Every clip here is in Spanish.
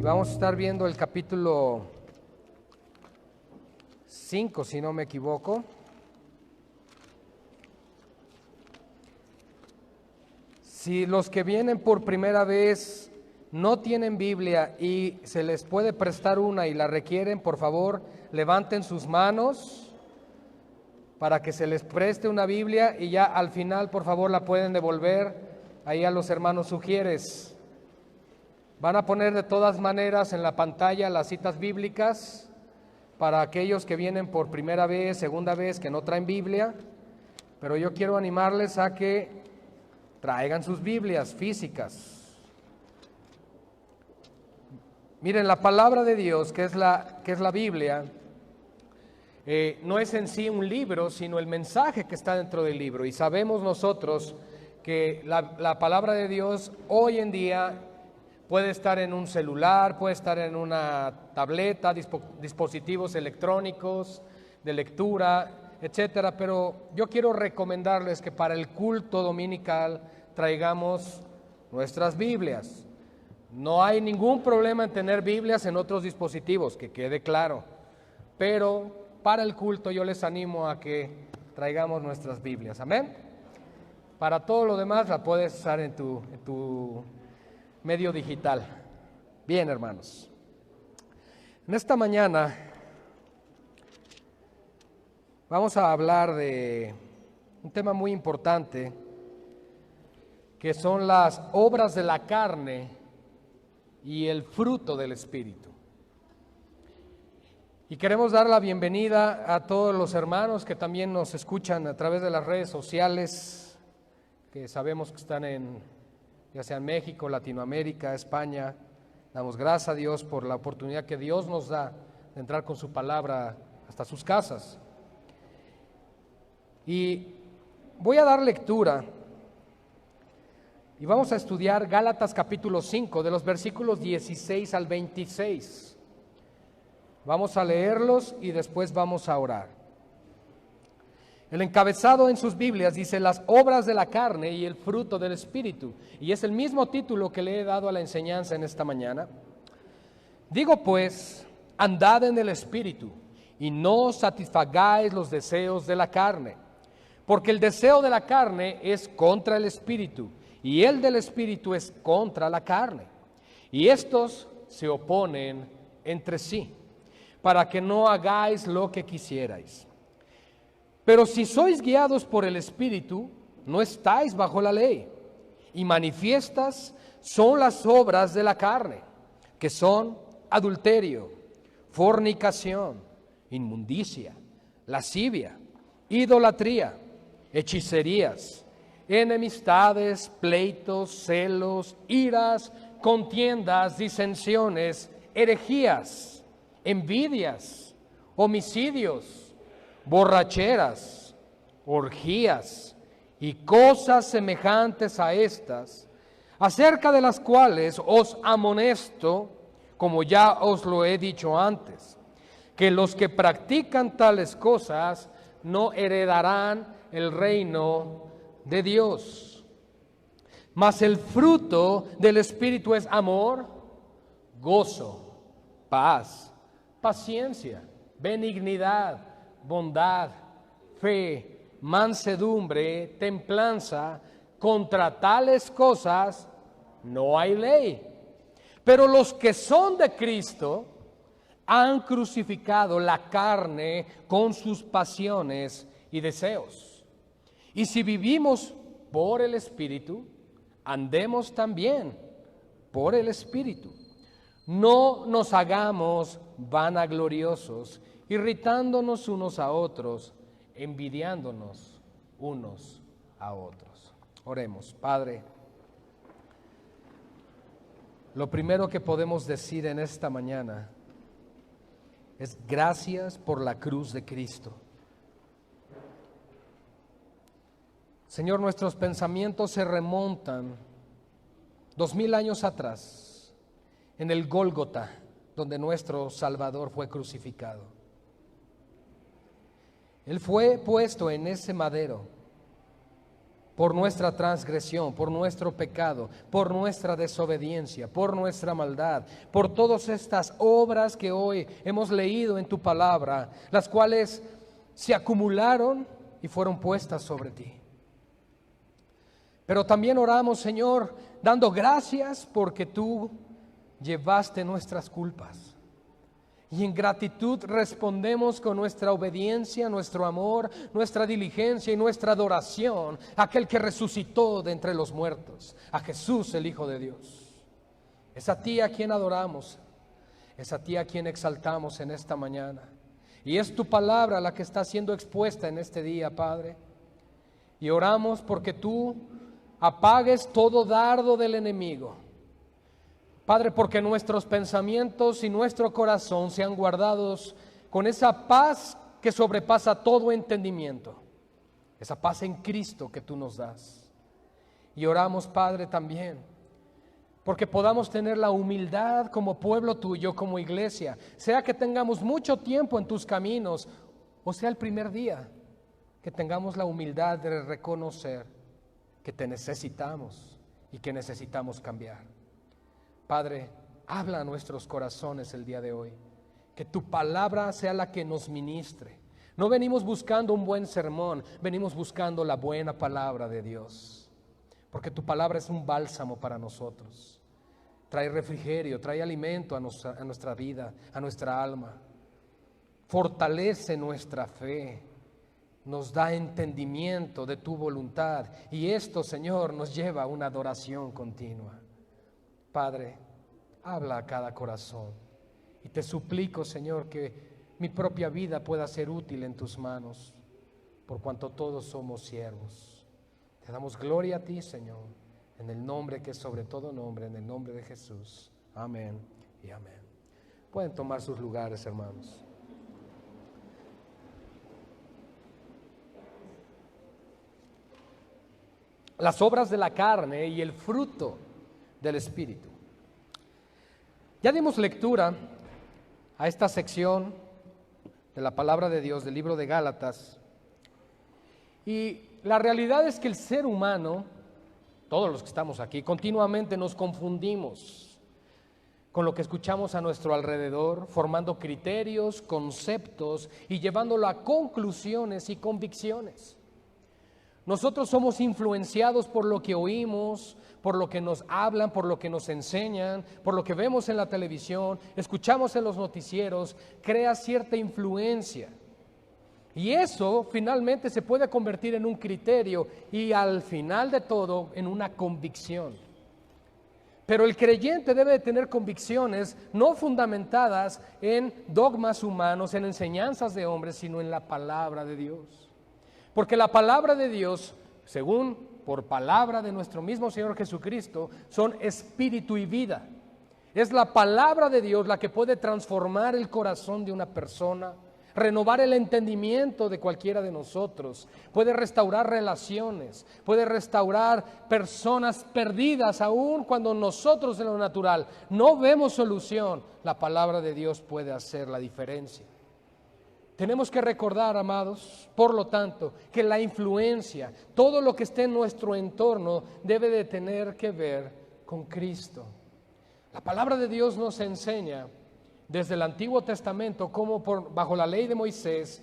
Y vamos a estar viendo el capítulo 5, si no me equivoco. Si los que vienen por primera vez no tienen Biblia y se les puede prestar una y la requieren, por favor, levanten sus manos para que se les preste una Biblia y ya al final, por favor, la pueden devolver ahí a los hermanos sugieres. Van a poner de todas maneras en la pantalla las citas bíblicas para aquellos que vienen por primera vez, segunda vez, que no traen Biblia, pero yo quiero animarles a que traigan sus Biblias físicas. Miren, la palabra de Dios, que es la Biblia, no es en sí un libro, sino el mensaje que está dentro del libro. Y sabemos nosotros que la palabra de Dios hoy en día puede estar en un celular, puede estar en una tableta, dispositivos electrónicos de lectura, etcétera. Pero yo quiero recomendarles que para el culto dominical traigamos nuestras Biblias. No hay ningún problema en tener Biblias en otros dispositivos, que quede claro. Pero para el culto yo les animo a que traigamos nuestras Biblias. Amén. Para todo lo demás la puedes usar en tu medio digital. Bien, hermanos. En esta mañana vamos a hablar de un tema muy importante, que son las obras de la carne y el fruto del Espíritu. Y queremos dar la bienvenida a todos los hermanos que también nos escuchan a través de las redes sociales, que sabemos que están ya sea en México, Latinoamérica, España. Damos gracias a Dios por la oportunidad que Dios nos da de entrar con su palabra hasta sus casas. Y voy a dar lectura y vamos a estudiar Gálatas capítulo 5, de los versículos 16 al 26. Vamos a leerlos y después vamos a orar. El encabezado en sus Biblias dice las obras de la carne y el fruto del Espíritu. Y es el mismo título que le he dado a la enseñanza en esta mañana. Digo pues, andad en el Espíritu y no satisfagáis los deseos de la carne. Porque el deseo de la carne es contra el Espíritu y el del Espíritu es contra la carne. Y estos se oponen entre sí, para que no hagáis lo que quisierais. Pero si sois guiados por el Espíritu, no estáis bajo la ley. Y manifiestas son las obras de la carne, que son adulterio, fornicación, inmundicia, lascivia, idolatría, hechicerías, enemistades, pleitos, celos, iras, contiendas, disensiones, herejías, envidias, homicidios, borracheras, orgías y cosas semejantes a estas, acerca de las cuales os amonesto, como ya os lo he dicho antes, que los que practican tales cosas no heredarán el reino de Dios. Mas el fruto del Espíritu es amor, gozo, paz, paciencia, benignidad, bondad, fe, mansedumbre, templanza. Contra tales cosas no hay ley. Pero los que son de Cristo han crucificado la carne con sus pasiones y deseos. Y si vivimos por el Espíritu, andemos también por el Espíritu. No nos hagamos vanagloriosos, irritándonos unos a otros, envidiándonos unos a otros. Oremos. Padre, lo primero que podemos decir en esta mañana es gracias por la cruz de Cristo. Señor, nuestros pensamientos se remontan 2000 años atrás, en el Gólgota, donde nuestro Salvador fue crucificado. Él fue puesto en ese madero por nuestra transgresión, por nuestro pecado, por nuestra desobediencia, por nuestra maldad, por todas estas obras que hoy hemos leído en tu palabra, las cuales se acumularon y fueron puestas sobre ti. Pero también oramos, Señor, dando gracias porque tú llevaste nuestras culpas. Y en gratitud respondemos con nuestra obediencia, nuestro amor, nuestra diligencia y nuestra adoración a aquel que resucitó de entre los muertos, a Jesús el Hijo de Dios. Es a ti a quien adoramos, es a ti a quien exaltamos en esta mañana. Y es tu palabra la que está siendo expuesta en este día, Padre. Y oramos porque tú apagues todo dardo del enemigo. Padre, porque nuestros pensamientos y nuestro corazón sean guardados con esa paz que sobrepasa todo entendimiento, esa paz en Cristo que tú nos das. Y oramos, Padre, también, porque podamos tener la humildad como pueblo tuyo, como iglesia, sea que tengamos mucho tiempo en tus caminos, o sea el primer día, que tengamos la humildad de reconocer que te necesitamos y que necesitamos cambiar. Padre, habla a nuestros corazones el día de hoy, que tu palabra sea la que nos ministre. No venimos buscando un buen sermón, venimos buscando la buena palabra de Dios, porque tu palabra es un bálsamo para nosotros. Trae refrigerio, trae alimento a nuestra vida, a nuestra alma. Fortalece nuestra fe, nos da entendimiento de tu voluntad, y esto, Señor, nos lleva a una adoración continua. Padre, habla a cada corazón y te suplico, Señor, que mi propia vida pueda ser útil en tus manos, por cuanto todos somos siervos. Te damos gloria a ti, Señor, en el nombre que es sobre todo nombre, en el nombre de Jesús. Amén y amén. Pueden tomar sus lugares, hermanos. Las obras de la carne y el fruto del Espíritu. Ya dimos lectura a esta sección de la palabra de Dios del libro de Gálatas, y la realidad es que el ser humano, todos los que estamos aquí, continuamente nos confundimos con lo que escuchamos a nuestro alrededor, formando criterios, conceptos y llevándolo a conclusiones y convicciones. Nosotros somos influenciados por lo que oímos, por lo que nos hablan, por lo que nos enseñan, por lo que vemos en la televisión, escuchamos en los noticieros, crea cierta influencia. Y eso finalmente se puede convertir en un criterio y al final de todo en una convicción. Pero el creyente debe de tener convicciones no fundamentadas en dogmas humanos, en enseñanzas de hombres, sino en la palabra de Dios. Porque la palabra de Dios, según por palabra de nuestro mismo Señor Jesucristo, son espíritu y vida. Es la palabra de Dios la que puede transformar el corazón de una persona, renovar el entendimiento de cualquiera de nosotros, puede restaurar relaciones, puede restaurar personas perdidas, aun cuando nosotros en lo natural no vemos solución. La palabra de Dios puede hacer la diferencia. Tenemos que recordar, amados, por lo tanto, que la influencia, todo lo que esté en nuestro entorno debe de tener que ver con Cristo. La palabra de Dios nos enseña desde el Antiguo Testamento cómo bajo la ley de Moisés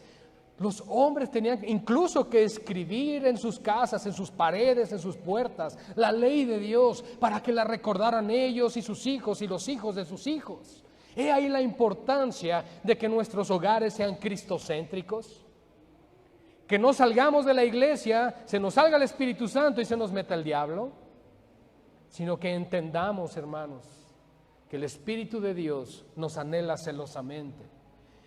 los hombres tenían incluso que escribir en sus casas, en sus paredes, en sus puertas, la ley de Dios para que la recordaran ellos y sus hijos y los hijos de sus hijos. He ahí la importancia de que nuestros hogares sean cristocéntricos, que no salgamos de la iglesia, se nos salga el Espíritu Santo y se nos meta el diablo, sino que entendamos, hermanos, que el Espíritu de Dios nos anhela celosamente.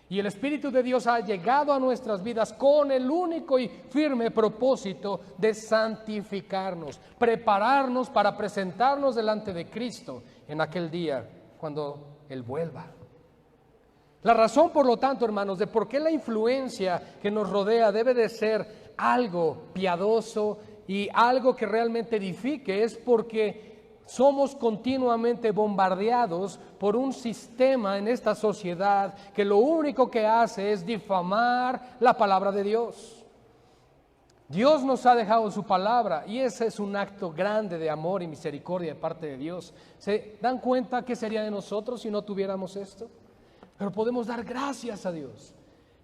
Y el Espíritu de Dios ha llegado a nuestras vidas con el único y firme propósito de santificarnos, prepararnos para presentarnos delante de Cristo en aquel día cuando Él vuelva. La razón, por lo tanto, hermanos, de por qué la influencia que nos rodea debe de ser algo piadoso y algo que realmente edifique es porque somos continuamente bombardeados por un sistema en esta sociedad que lo único que hace es difamar la palabra de Dios. Dios nos ha dejado su palabra y ese es un acto grande de amor y misericordia de parte de Dios. ¿Se dan cuenta qué sería de nosotros si no tuviéramos esto? Pero podemos dar gracias a Dios.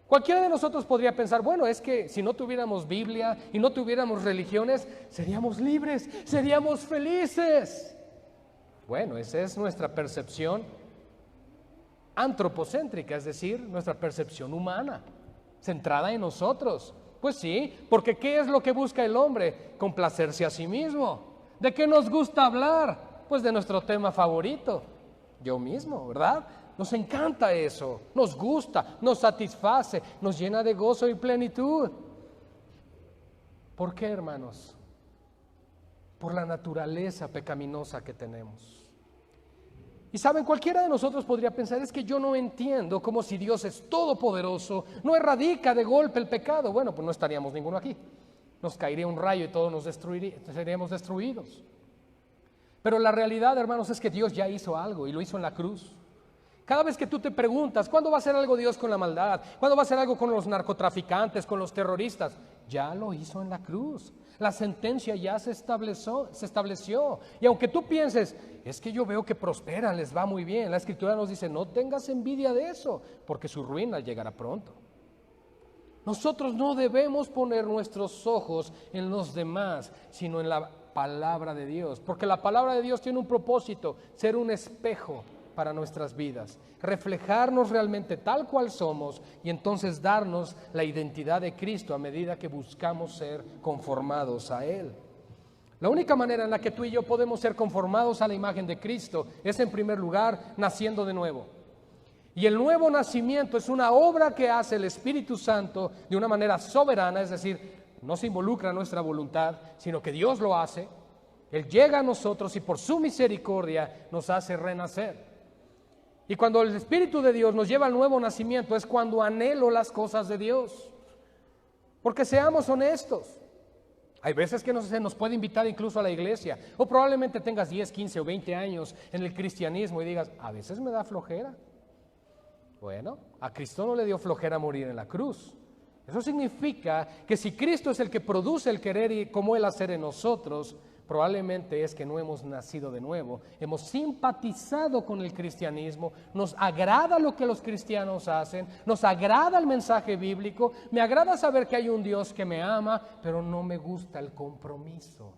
Cualquiera de nosotros podría pensar, bueno, es que si no tuviéramos Biblia y no tuviéramos religiones, seríamos libres, seríamos felices. Bueno, esa es nuestra percepción antropocéntrica, es decir, nuestra percepción humana, centrada en nosotros. Pues sí, porque ¿qué es lo que busca el hombre? Complacerse a sí mismo. ¿De qué nos gusta hablar? Pues de nuestro tema favorito, yo mismo, ¿verdad? Nos encanta eso, nos gusta, nos satisface, nos llena de gozo y plenitud. ¿Por qué, hermanos? Por la naturaleza pecaminosa que tenemos. Y saben, cualquiera de nosotros podría pensar, es que yo no entiendo cómo si Dios es todopoderoso, no erradica de golpe el pecado. Bueno, pues no estaríamos ninguno aquí. Nos caería un rayo y todos seríamos destruidos. Pero la realidad, hermanos, es que Dios ya hizo algo y lo hizo en la cruz. Cada vez que tú te preguntas, ¿cuándo va a hacer algo Dios con la maldad? ¿Cuándo va a hacer algo con los narcotraficantes, con los terroristas? Ya lo hizo en la cruz. La sentencia ya se estableció. Y aunque tú pienses, es que yo veo que prosperan, les va muy bien, la Escritura nos dice, no tengas envidia de eso, porque su ruina llegará pronto. Nosotros no debemos poner nuestros ojos en los demás, sino en la palabra de Dios, porque la palabra de Dios tiene un propósito, ser un espejo para nuestras vidas, reflejarnos realmente tal cual somos y entonces darnos la identidad de Cristo a medida que buscamos ser conformados a Él. La única manera en la que tú y yo podemos ser conformados a la imagen de Cristo es, en primer lugar, naciendo de nuevo. Y el nuevo nacimiento es una obra que hace el Espíritu Santo de una manera soberana, es decir, no se involucra nuestra voluntad, sino que Dios lo hace. Él llega a nosotros y por su misericordia nos hace renacer. Y cuando el Espíritu de Dios nos lleva al nuevo nacimiento es cuando anhelo las cosas de Dios. Porque seamos honestos, hay veces que se nos puede invitar incluso a la iglesia, o probablemente tengas 10, 15 o 20 años en el cristianismo y digas, a veces me da flojera. Bueno, a Cristo no le dio flojera morir en la cruz. Eso significa que si Cristo es el que produce el querer y como Él hacer en nosotros, probablemente es que no hemos nacido de nuevo, hemos simpatizado con el cristianismo, nos agrada lo que los cristianos hacen, nos agrada el mensaje bíblico, me agrada saber que hay un Dios que me ama, pero no me gusta el compromiso.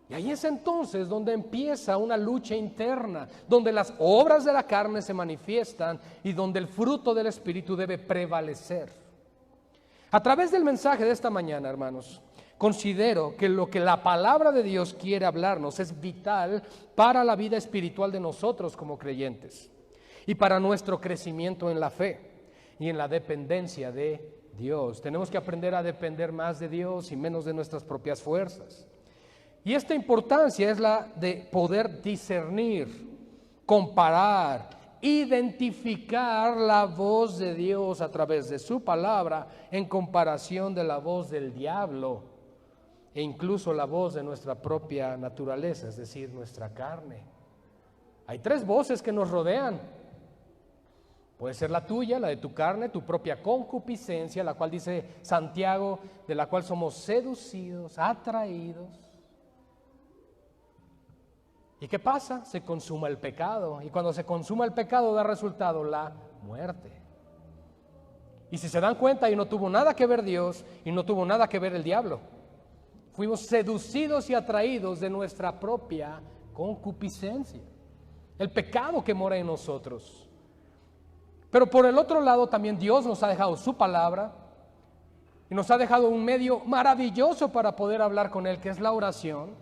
Y ahí es entonces donde empieza una lucha interna, donde las obras de la carne se manifiestan y donde el fruto del Espíritu debe prevalecer. A través del mensaje de esta mañana, hermanos, considero que lo que la palabra de Dios quiere hablarnos es vital para la vida espiritual de nosotros como creyentes y para nuestro crecimiento en la fe y en la dependencia de Dios. Tenemos que aprender a depender más de Dios y menos de nuestras propias fuerzas. Y esta importancia es la de poder discernir, comparar, identificar la voz de Dios a través de su palabra en comparación de la voz del diablo e incluso la voz de nuestra propia naturaleza, es decir, nuestra carne. Hay tres voces que nos rodean. Puede ser la tuya, la de tu carne, tu propia concupiscencia, la cual dice Santiago, de la cual somos seducidos, atraídos. ¿Y qué pasa? Se consuma el pecado. Y cuando se consuma el pecado da resultado la muerte. Y si se dan cuenta, ahí no tuvo nada que ver Dios y no tuvo nada que ver el diablo. Fuimos seducidos y atraídos de nuestra propia concupiscencia. El pecado que mora en nosotros. Pero por el otro lado también Dios nos ha dejado su palabra y nos ha dejado un medio maravilloso para poder hablar con Él, que es la oración.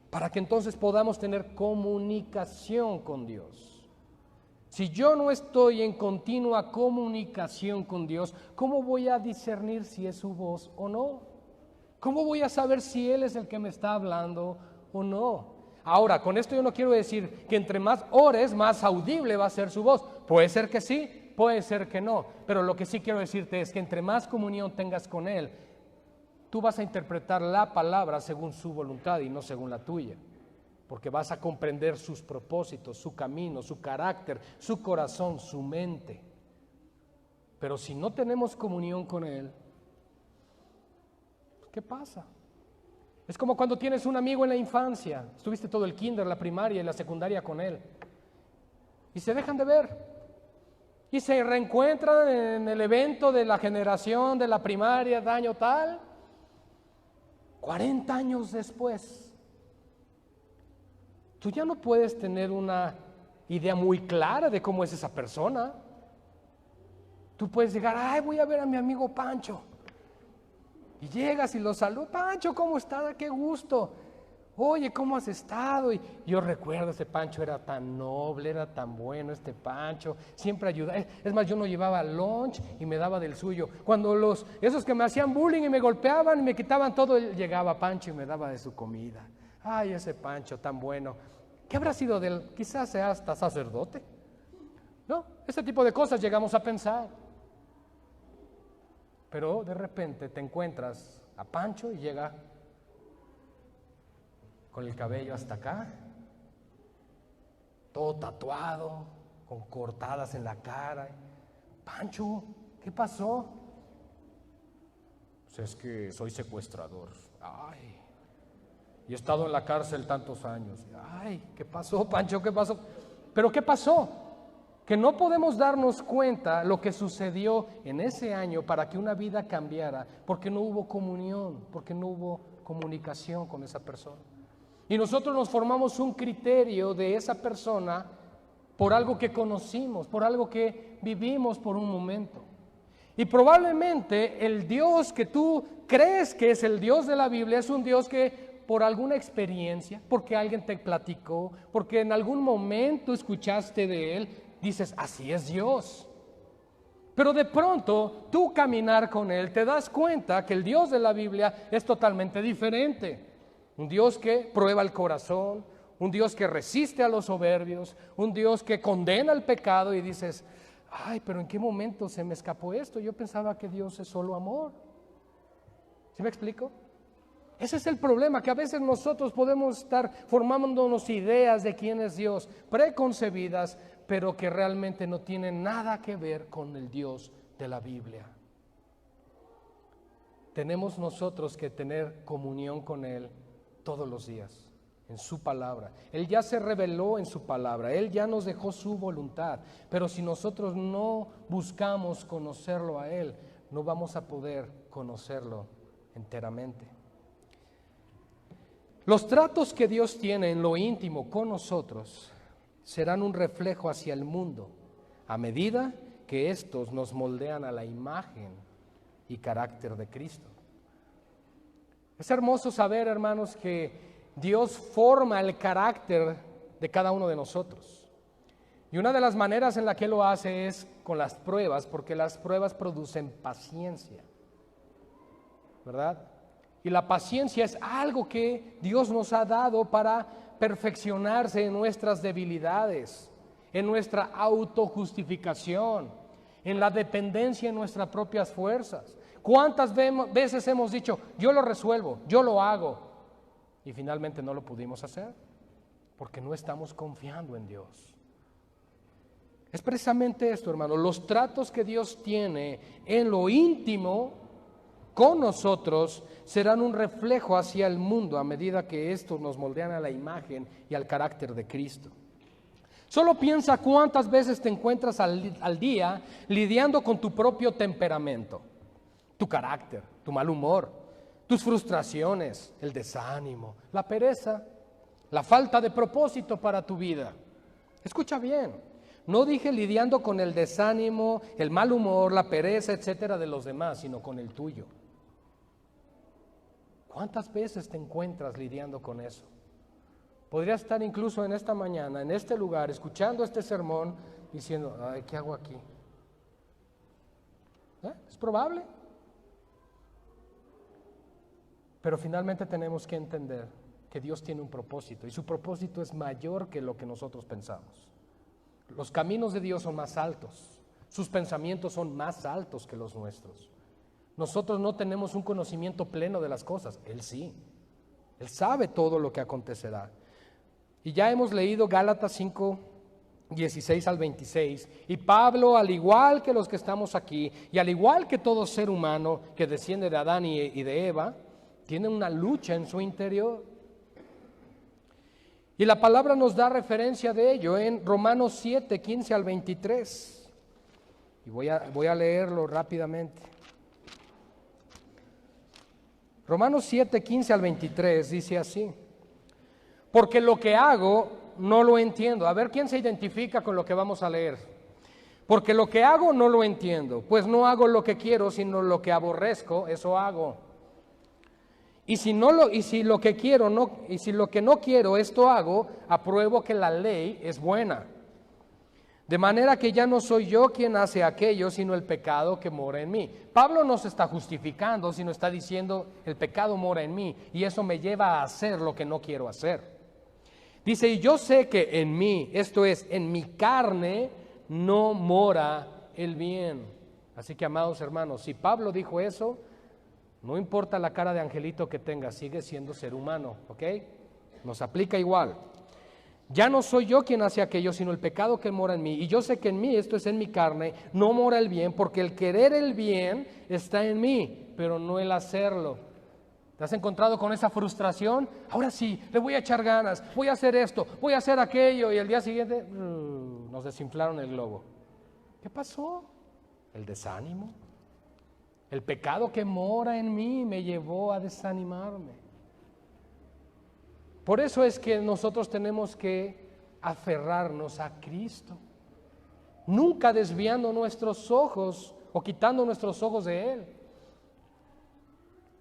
Para que entonces podamos tener comunicación con Dios. Si yo no estoy en continua comunicación con Dios, ¿cómo voy a discernir si es su voz o no? ¿Cómo voy a saber si Él es el que me está hablando o no? Ahora, con esto yo no quiero decir que entre más ores, más audible va a ser su voz. Puede ser que sí, puede ser que no. Pero lo que sí quiero decirte es que entre más comunión tengas con Él, tú vas a interpretar la palabra según su voluntad y no según la tuya, porque vas a comprender sus propósitos, su camino, su carácter, su corazón, su mente. Pero si no tenemos comunión con Él, ¿Qué pasa? Es como cuando tienes un amigo en la infancia, estuviste todo el kinder, la primaria y la secundaria con él, y se dejan de ver, y se reencuentran en el evento de la generación de la primaria, de año tal, 40 años después. Tú ya no puedes tener una idea muy clara de cómo es esa persona. Tú puedes llegar, ay, voy a ver a mi amigo Pancho. Y llegas y lo saludas, Pancho, ¿cómo estás? Qué gusto. Oye, ¿cómo has estado? Y yo recuerdo, ese Pancho era tan noble, era tan bueno este Pancho, siempre ayudaba. Es más, yo no llevaba lunch y me daba del suyo. Cuando esos que me hacían bullying y me golpeaban y me quitaban todo, él llegaba Pancho y me daba de su comida. Ay, ese Pancho tan bueno. ¿Qué habrá sido de él? Quizás sea hasta sacerdote. ¿No? Ese tipo de cosas llegamos a pensar. Pero de repente te encuentras a Pancho y llega con el cabello hasta acá, todo tatuado, con cortadas en la cara. Pancho, ¿qué pasó? Pues es que soy secuestrador. Ay, y he estado en la cárcel tantos años. Ay, ¿qué pasó, Pancho? ¿Qué pasó? ¿Pero qué pasó? Que no podemos darnos cuenta lo que sucedió en ese año para que una vida cambiara, porque no hubo comunión, porque no hubo comunicación con esa persona. Y nosotros nos formamos un criterio de esa persona por algo que conocimos, por algo que vivimos por un momento. Y probablemente el Dios que tú crees que es el Dios de la Biblia es un Dios que por alguna experiencia, porque alguien te platicó, porque en algún momento escuchaste de Él, dices, así es Dios. Pero de pronto, tú caminar con Él, te das cuenta que el Dios de la Biblia es totalmente diferente. Un Dios que prueba el corazón, un Dios que resiste a los soberbios, un Dios que condena el pecado y dices, ay, pero ¿en qué momento se me escapó esto? Yo pensaba que Dios es solo amor. ¿Sí me explico? Ese es el problema, que a veces nosotros podemos estar formándonos ideas de quién es Dios, preconcebidas, pero que realmente no tienen nada que ver con el Dios de la Biblia. Tenemos nosotros que tener comunión con Él todos los días, en su palabra. Él ya se reveló en su palabra, Él ya nos dejó su voluntad, pero si nosotros no buscamos conocerlo a Él, no vamos a poder conocerlo enteramente. Los tratos que Dios tiene en lo íntimo con nosotros serán un reflejo hacia el mundo, a medida que estos nos moldean a la imagen y carácter de Cristo. Es hermoso saber, hermanos, que Dios forma el carácter de cada uno de nosotros. Y una de las maneras en la que lo hace es con las pruebas, porque las pruebas producen paciencia, ¿verdad? Y la paciencia es algo que Dios nos ha dado para perfeccionarse en nuestras debilidades, en nuestra autojustificación, en la dependencia en nuestras propias fuerzas. ¿Cuántas veces hemos dicho, yo lo resuelvo, yo lo hago? Y finalmente no lo pudimos hacer, porque no estamos confiando en Dios. Es precisamente esto, hermano, los tratos que Dios tiene en lo íntimo con nosotros serán un reflejo hacia el mundo a medida que estos nos moldean a la imagen y al carácter de Cristo. Solo piensa cuántas veces te encuentras al día lidiando con tu propio temperamento, tu carácter, tu mal humor, tus frustraciones, el desánimo, la pereza, la falta de propósito para tu vida. Escucha bien, no dije lidiando con el desánimo, el mal humor, la pereza, etcétera, de los demás, sino con el tuyo. ¿Cuántas veces te encuentras lidiando con eso? Podría estar incluso en esta mañana, en este lugar, escuchando este sermón, diciendo, ay, ¿qué hago aquí? ¿Es probable? Pero finalmente tenemos que entender que Dios tiene un propósito, y su propósito es mayor que lo que nosotros pensamos. Los caminos de Dios son más altos, sus pensamientos son más altos que los nuestros. Nosotros no tenemos un conocimiento pleno de las cosas, Él sí. Él sabe todo lo que acontecerá. Y ya hemos leído Gálatas 5, 16 al 26, y Pablo, al igual que los que estamos aquí, y al igual que todo ser humano que desciende de Adán y de Eva, tiene una lucha en su interior. Y la palabra nos da referencia de ello en Romanos 7, 15 al 23. Y voy a leerlo rápidamente. Romanos 7, 15 al 23 dice así: porque lo que hago no lo entiendo. A ver, ¿quién se identifica con lo que vamos a leer? Porque lo que hago no lo entiendo, pues no hago lo que quiero, sino lo que aborrezco, eso hago. Y si lo que no quiero, esto hago, apruebo que la ley es buena. De manera que ya no soy yo quien hace aquello, sino el pecado que mora en mí. Pablo no se está justificando, sino está diciendo, el pecado mora en mí, y eso me lleva a hacer lo que no quiero hacer. Dice, y yo sé que en mí, esto es, en mi carne, no mora el bien. Así que, amados hermanos, si Pablo dijo eso, no importa la cara de angelito que tenga, sigue siendo ser humano, ¿ok? Nos aplica igual. Ya no soy yo quien hace aquello, sino el pecado que mora en mí. Y yo sé que en mí, esto es en mi carne, no mora el bien, porque el querer el bien está en mí, pero no el hacerlo. ¿Te has encontrado con esa frustración? Ahora sí, le voy a echar ganas, voy a hacer esto, voy a hacer aquello, y el día siguiente nos desinflaron el globo. ¿Qué pasó? El desánimo. El pecado que mora en mí me llevó a desanimarme. Por eso es que nosotros tenemos que aferrarnos a Cristo, nunca desviando nuestros ojos o quitando nuestros ojos de Él.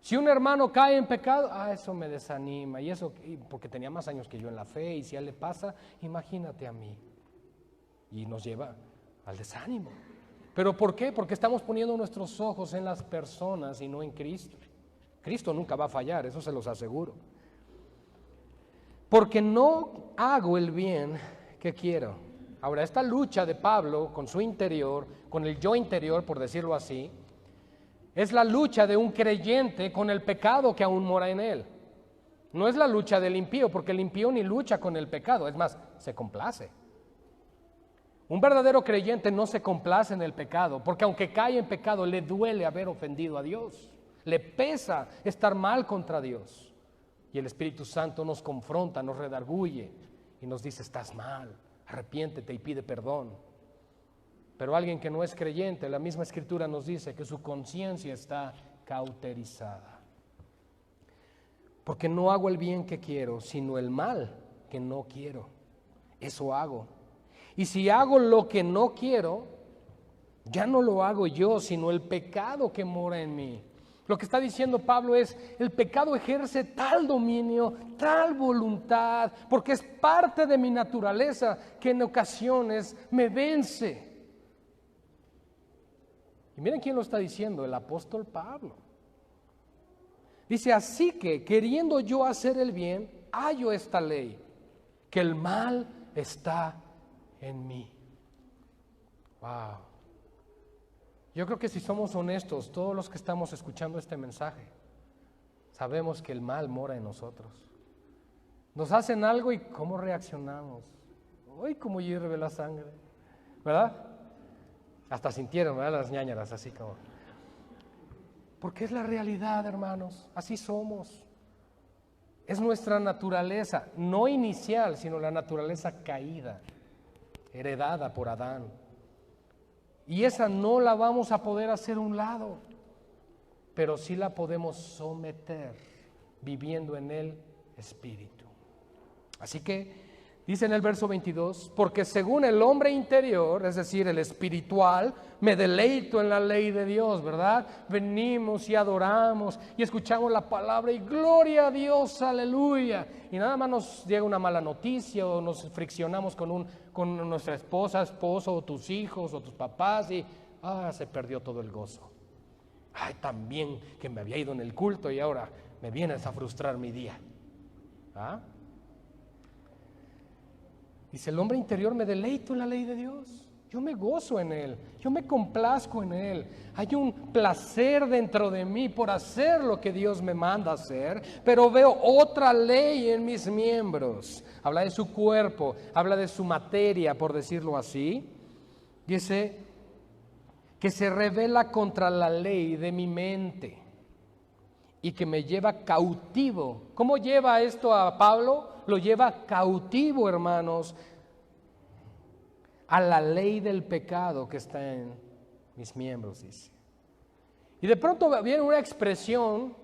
Si un hermano cae en pecado, eso me desanima, y eso porque tenía más años que yo en la fe, y si a él le pasa, imagínate a mí. Y nos lleva al desánimo. ¿Pero por qué? Porque estamos poniendo nuestros ojos en las personas y no en Cristo. Cristo nunca va a fallar, eso se los aseguro. Porque no hago el bien que quiero. Ahora, esta lucha de Pablo con su interior, con el yo interior, por decirlo así, es la lucha de un creyente con el pecado que aún mora en él. No es la lucha del impío, porque el impío ni lucha con el pecado, es más, se complace. Un verdadero creyente no se complace en el pecado, porque aunque cae en pecado, le duele haber ofendido a Dios, le pesa estar mal contra Dios. Y el Espíritu Santo nos confronta, nos redarguye y nos dice, estás mal, arrepiéntete y pide perdón. Pero alguien que no es creyente, la misma Escritura nos dice que su conciencia está cauterizada. Porque no hago el bien que quiero, sino el mal que no quiero. Eso hago. Y si hago lo que no quiero, ya no lo hago yo, sino el pecado que mora en mí. Lo que está diciendo Pablo es, el pecado ejerce tal dominio, tal voluntad, porque es parte de mi naturaleza que en ocasiones me vence. Y miren quién lo está diciendo, el apóstol Pablo. Dice, así que queriendo yo hacer el bien, hallo esta ley, que el mal está en mí. Wow. Yo creo que si somos honestos, todos los que estamos escuchando este mensaje, sabemos que el mal mora en nosotros. Nos hacen algo y ¿cómo reaccionamos? ¡Uy, cómo hierve la sangre! ¿Verdad? Hasta sintieron, ¿verdad? Las ñáñaras, así como. Porque es la realidad, hermanos, así somos. Es nuestra naturaleza, no inicial, sino la naturaleza caída, heredada por Adán. Y esa no la vamos a poder hacer a un lado, pero sí la podemos someter viviendo en el Espíritu. Así que dice en el verso 22, porque según el hombre interior, es decir, el espiritual, me deleito en la ley de Dios, ¿verdad? Venimos y adoramos y escuchamos la palabra y gloria a Dios, aleluya. Y nada más nos llega una mala noticia o nos friccionamos con nuestra esposa, esposo, o tus hijos o tus papás y se perdió todo el gozo. Ay, tan bien que me había ido en el culto y ahora me vienes a frustrar mi día. Dice, el hombre interior me deleito en la ley de Dios. Yo me gozo en Él, yo me complazco en Él. Hay un placer dentro de mí por hacer lo que Dios me manda hacer, pero veo otra ley en mis miembros. Habla de su cuerpo, habla de su materia, por decirlo así. Dice que se revela contra la ley de mi mente y que me lleva cautivo. ¿Cómo lleva esto a Pablo? Lo lleva cautivo, hermanos, a la ley del pecado que está en mis miembros, dice. Y de pronto viene una expresión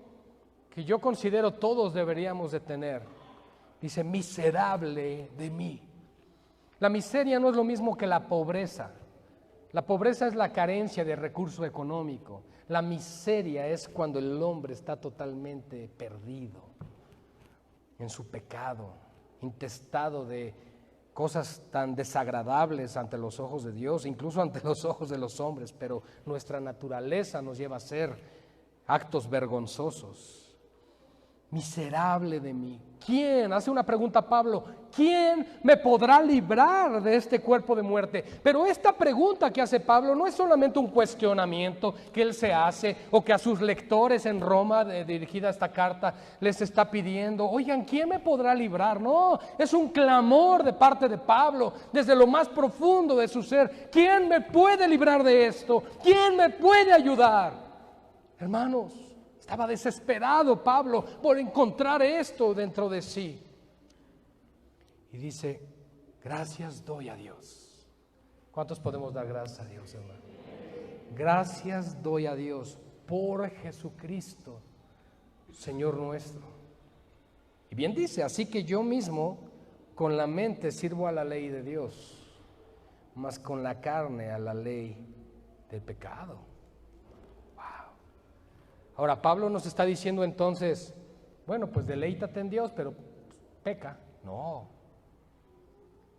que yo considero todos deberíamos de tener. Dice, miserable de mí. La miseria no es lo mismo que la pobreza. La pobreza es la carencia de recurso económico. La miseria es cuando el hombre está totalmente perdido en su pecado, intestado de cosas tan desagradables ante los ojos de Dios, incluso ante los ojos de los hombres, pero nuestra naturaleza nos lleva a hacer actos vergonzosos. Miserable de mí. ¿Quién? Hace una pregunta Pablo. ¿Quién me podrá librar de este cuerpo de muerte? Pero esta pregunta que hace Pablo no es solamente un cuestionamiento que él se hace o que a sus lectores en Roma, dirigida esta carta, les está pidiendo. Oigan, ¿quién me podrá librar? No, es un clamor de parte de Pablo, desde lo más profundo de su ser. ¿Quién me puede librar de esto? ¿Quién me puede ayudar? Hermanos, estaba desesperado Pablo por encontrar esto dentro de sí. Y dice, gracias doy a Dios. ¿Cuántos podemos dar gracias a Dios, hermano? Gracias doy a Dios por Jesucristo, Señor nuestro. Y bien dice, así que yo mismo con la mente sirvo a la ley de Dios, mas con la carne a la ley del pecado. Ahora, Pablo nos está diciendo entonces, bueno, pues deleítate en Dios, pero peca. No.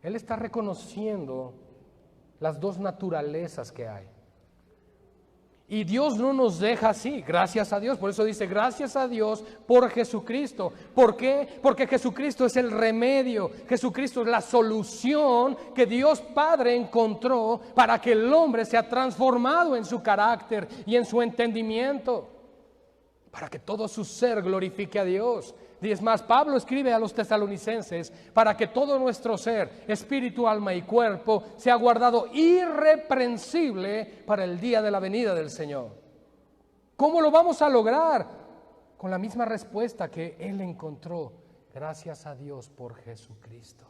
Él está reconociendo las dos naturalezas que hay. Y Dios no nos deja así, gracias a Dios. Por eso dice, gracias a Dios por Jesucristo. ¿Por qué? Porque Jesucristo es el remedio. Jesucristo es la solución que Dios Padre encontró para que el hombre sea transformado en su carácter y en su entendimiento, para que todo su ser glorifique a Dios. Y es más, Pablo escribe a los tesalonicenses para que todo nuestro ser, espíritu, alma y cuerpo, sea guardado irreprensible para el día de la venida del Señor. ¿Cómo lo vamos a lograr? Con la misma respuesta que él encontró, gracias a Dios por Jesucristo.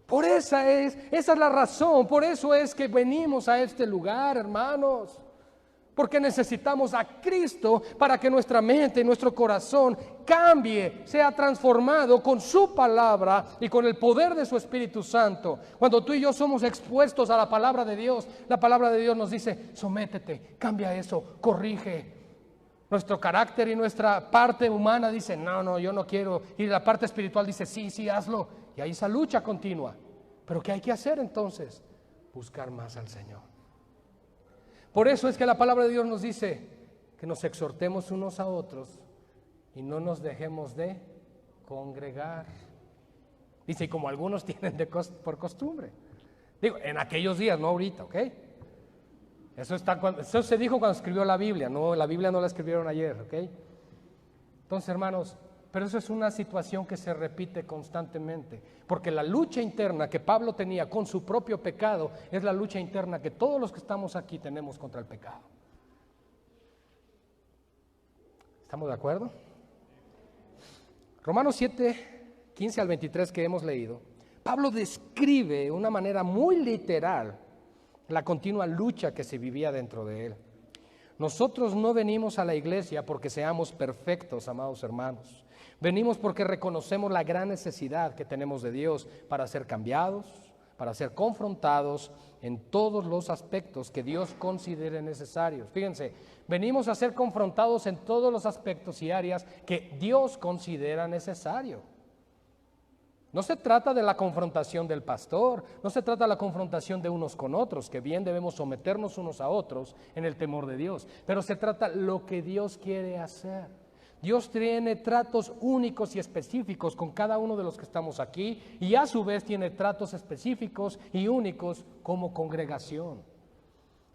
Por esa es la razón, por eso es que venimos a este lugar, hermanos. Porque necesitamos a Cristo para que nuestra mente y nuestro corazón cambie, sea transformado con su palabra y con el poder de su Espíritu Santo. Cuando tú y yo somos expuestos a la palabra de Dios, la palabra de Dios nos dice, sométete, cambia eso, corrige. Nuestro carácter y nuestra parte humana dice, no, yo no quiero. Y la parte espiritual dice, sí, hazlo. Y hay esa lucha continua. Pero ¿qué hay que hacer entonces? Buscar más al Señor. Por eso es que la palabra de Dios nos dice que nos exhortemos unos a otros y no nos dejemos de congregar. Dice, y como algunos tienen por costumbre. Digo, en aquellos días, no ahorita, ¿ok? Eso se dijo cuando escribió la Biblia, no, la Biblia no la escribieron ayer, ¿ok? Entonces, hermanos, pero eso es una situación que se repite constantemente, porque la lucha interna que Pablo tenía con su propio pecado es la lucha interna que todos los que estamos aquí tenemos contra el pecado. ¿Estamos de acuerdo? Romanos 7, 15 al 23 que hemos leído, Pablo describe de una manera muy literal la continua lucha que se vivía dentro de él. Nosotros no venimos a la iglesia porque seamos perfectos, amados hermanos. Venimos porque reconocemos la gran necesidad que tenemos de Dios para ser cambiados, para ser confrontados en todos los aspectos que Dios considere necesarios. Fíjense, venimos a ser confrontados en todos los aspectos y áreas que Dios considera necesario. No se trata de la confrontación del pastor, no se trata de la confrontación de unos con otros, que bien debemos someternos unos a otros en el temor de Dios, pero se trata de lo que Dios quiere hacer. Dios tiene tratos únicos y específicos con cada uno de los que estamos aquí y a su vez tiene tratos específicos y únicos como congregación.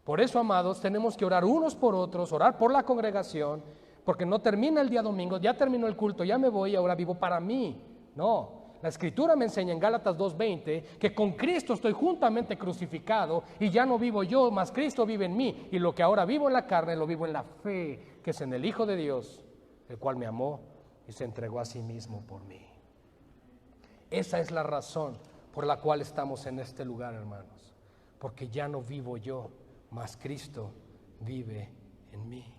Por eso, amados, tenemos que orar unos por otros, orar por la congregación, porque no termina el día domingo, ya terminó el culto, ya me voy y ahora vivo para mí. No. La Escritura me enseña en Gálatas 2:20 que con Cristo estoy juntamente crucificado y ya no vivo yo, mas Cristo vive en mí. Y lo que ahora vivo en la carne lo vivo en la fe que es en el Hijo de Dios, el cual me amó y se entregó a sí mismo por mí. Esa es la razón por la cual estamos en este lugar, hermanos. Porque ya no vivo yo, mas Cristo vive en mí.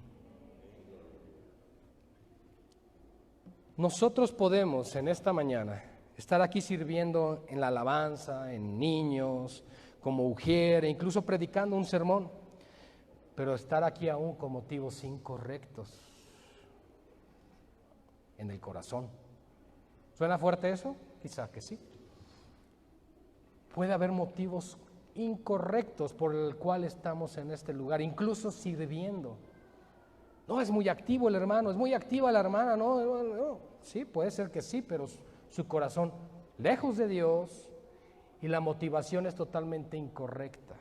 Nosotros podemos en esta mañana estar aquí sirviendo en la alabanza, en niños, como ujier, e incluso predicando un sermón, pero estar aquí aún con motivos incorrectos en el corazón. ¿Suena fuerte eso? Quizá que sí. Puede haber motivos incorrectos por el cual estamos en este lugar, incluso sirviendo. No, es muy activo el hermano, es muy activa la hermana, no. Sí, puede ser que sí, pero su corazón lejos de Dios y la motivación es totalmente incorrecta.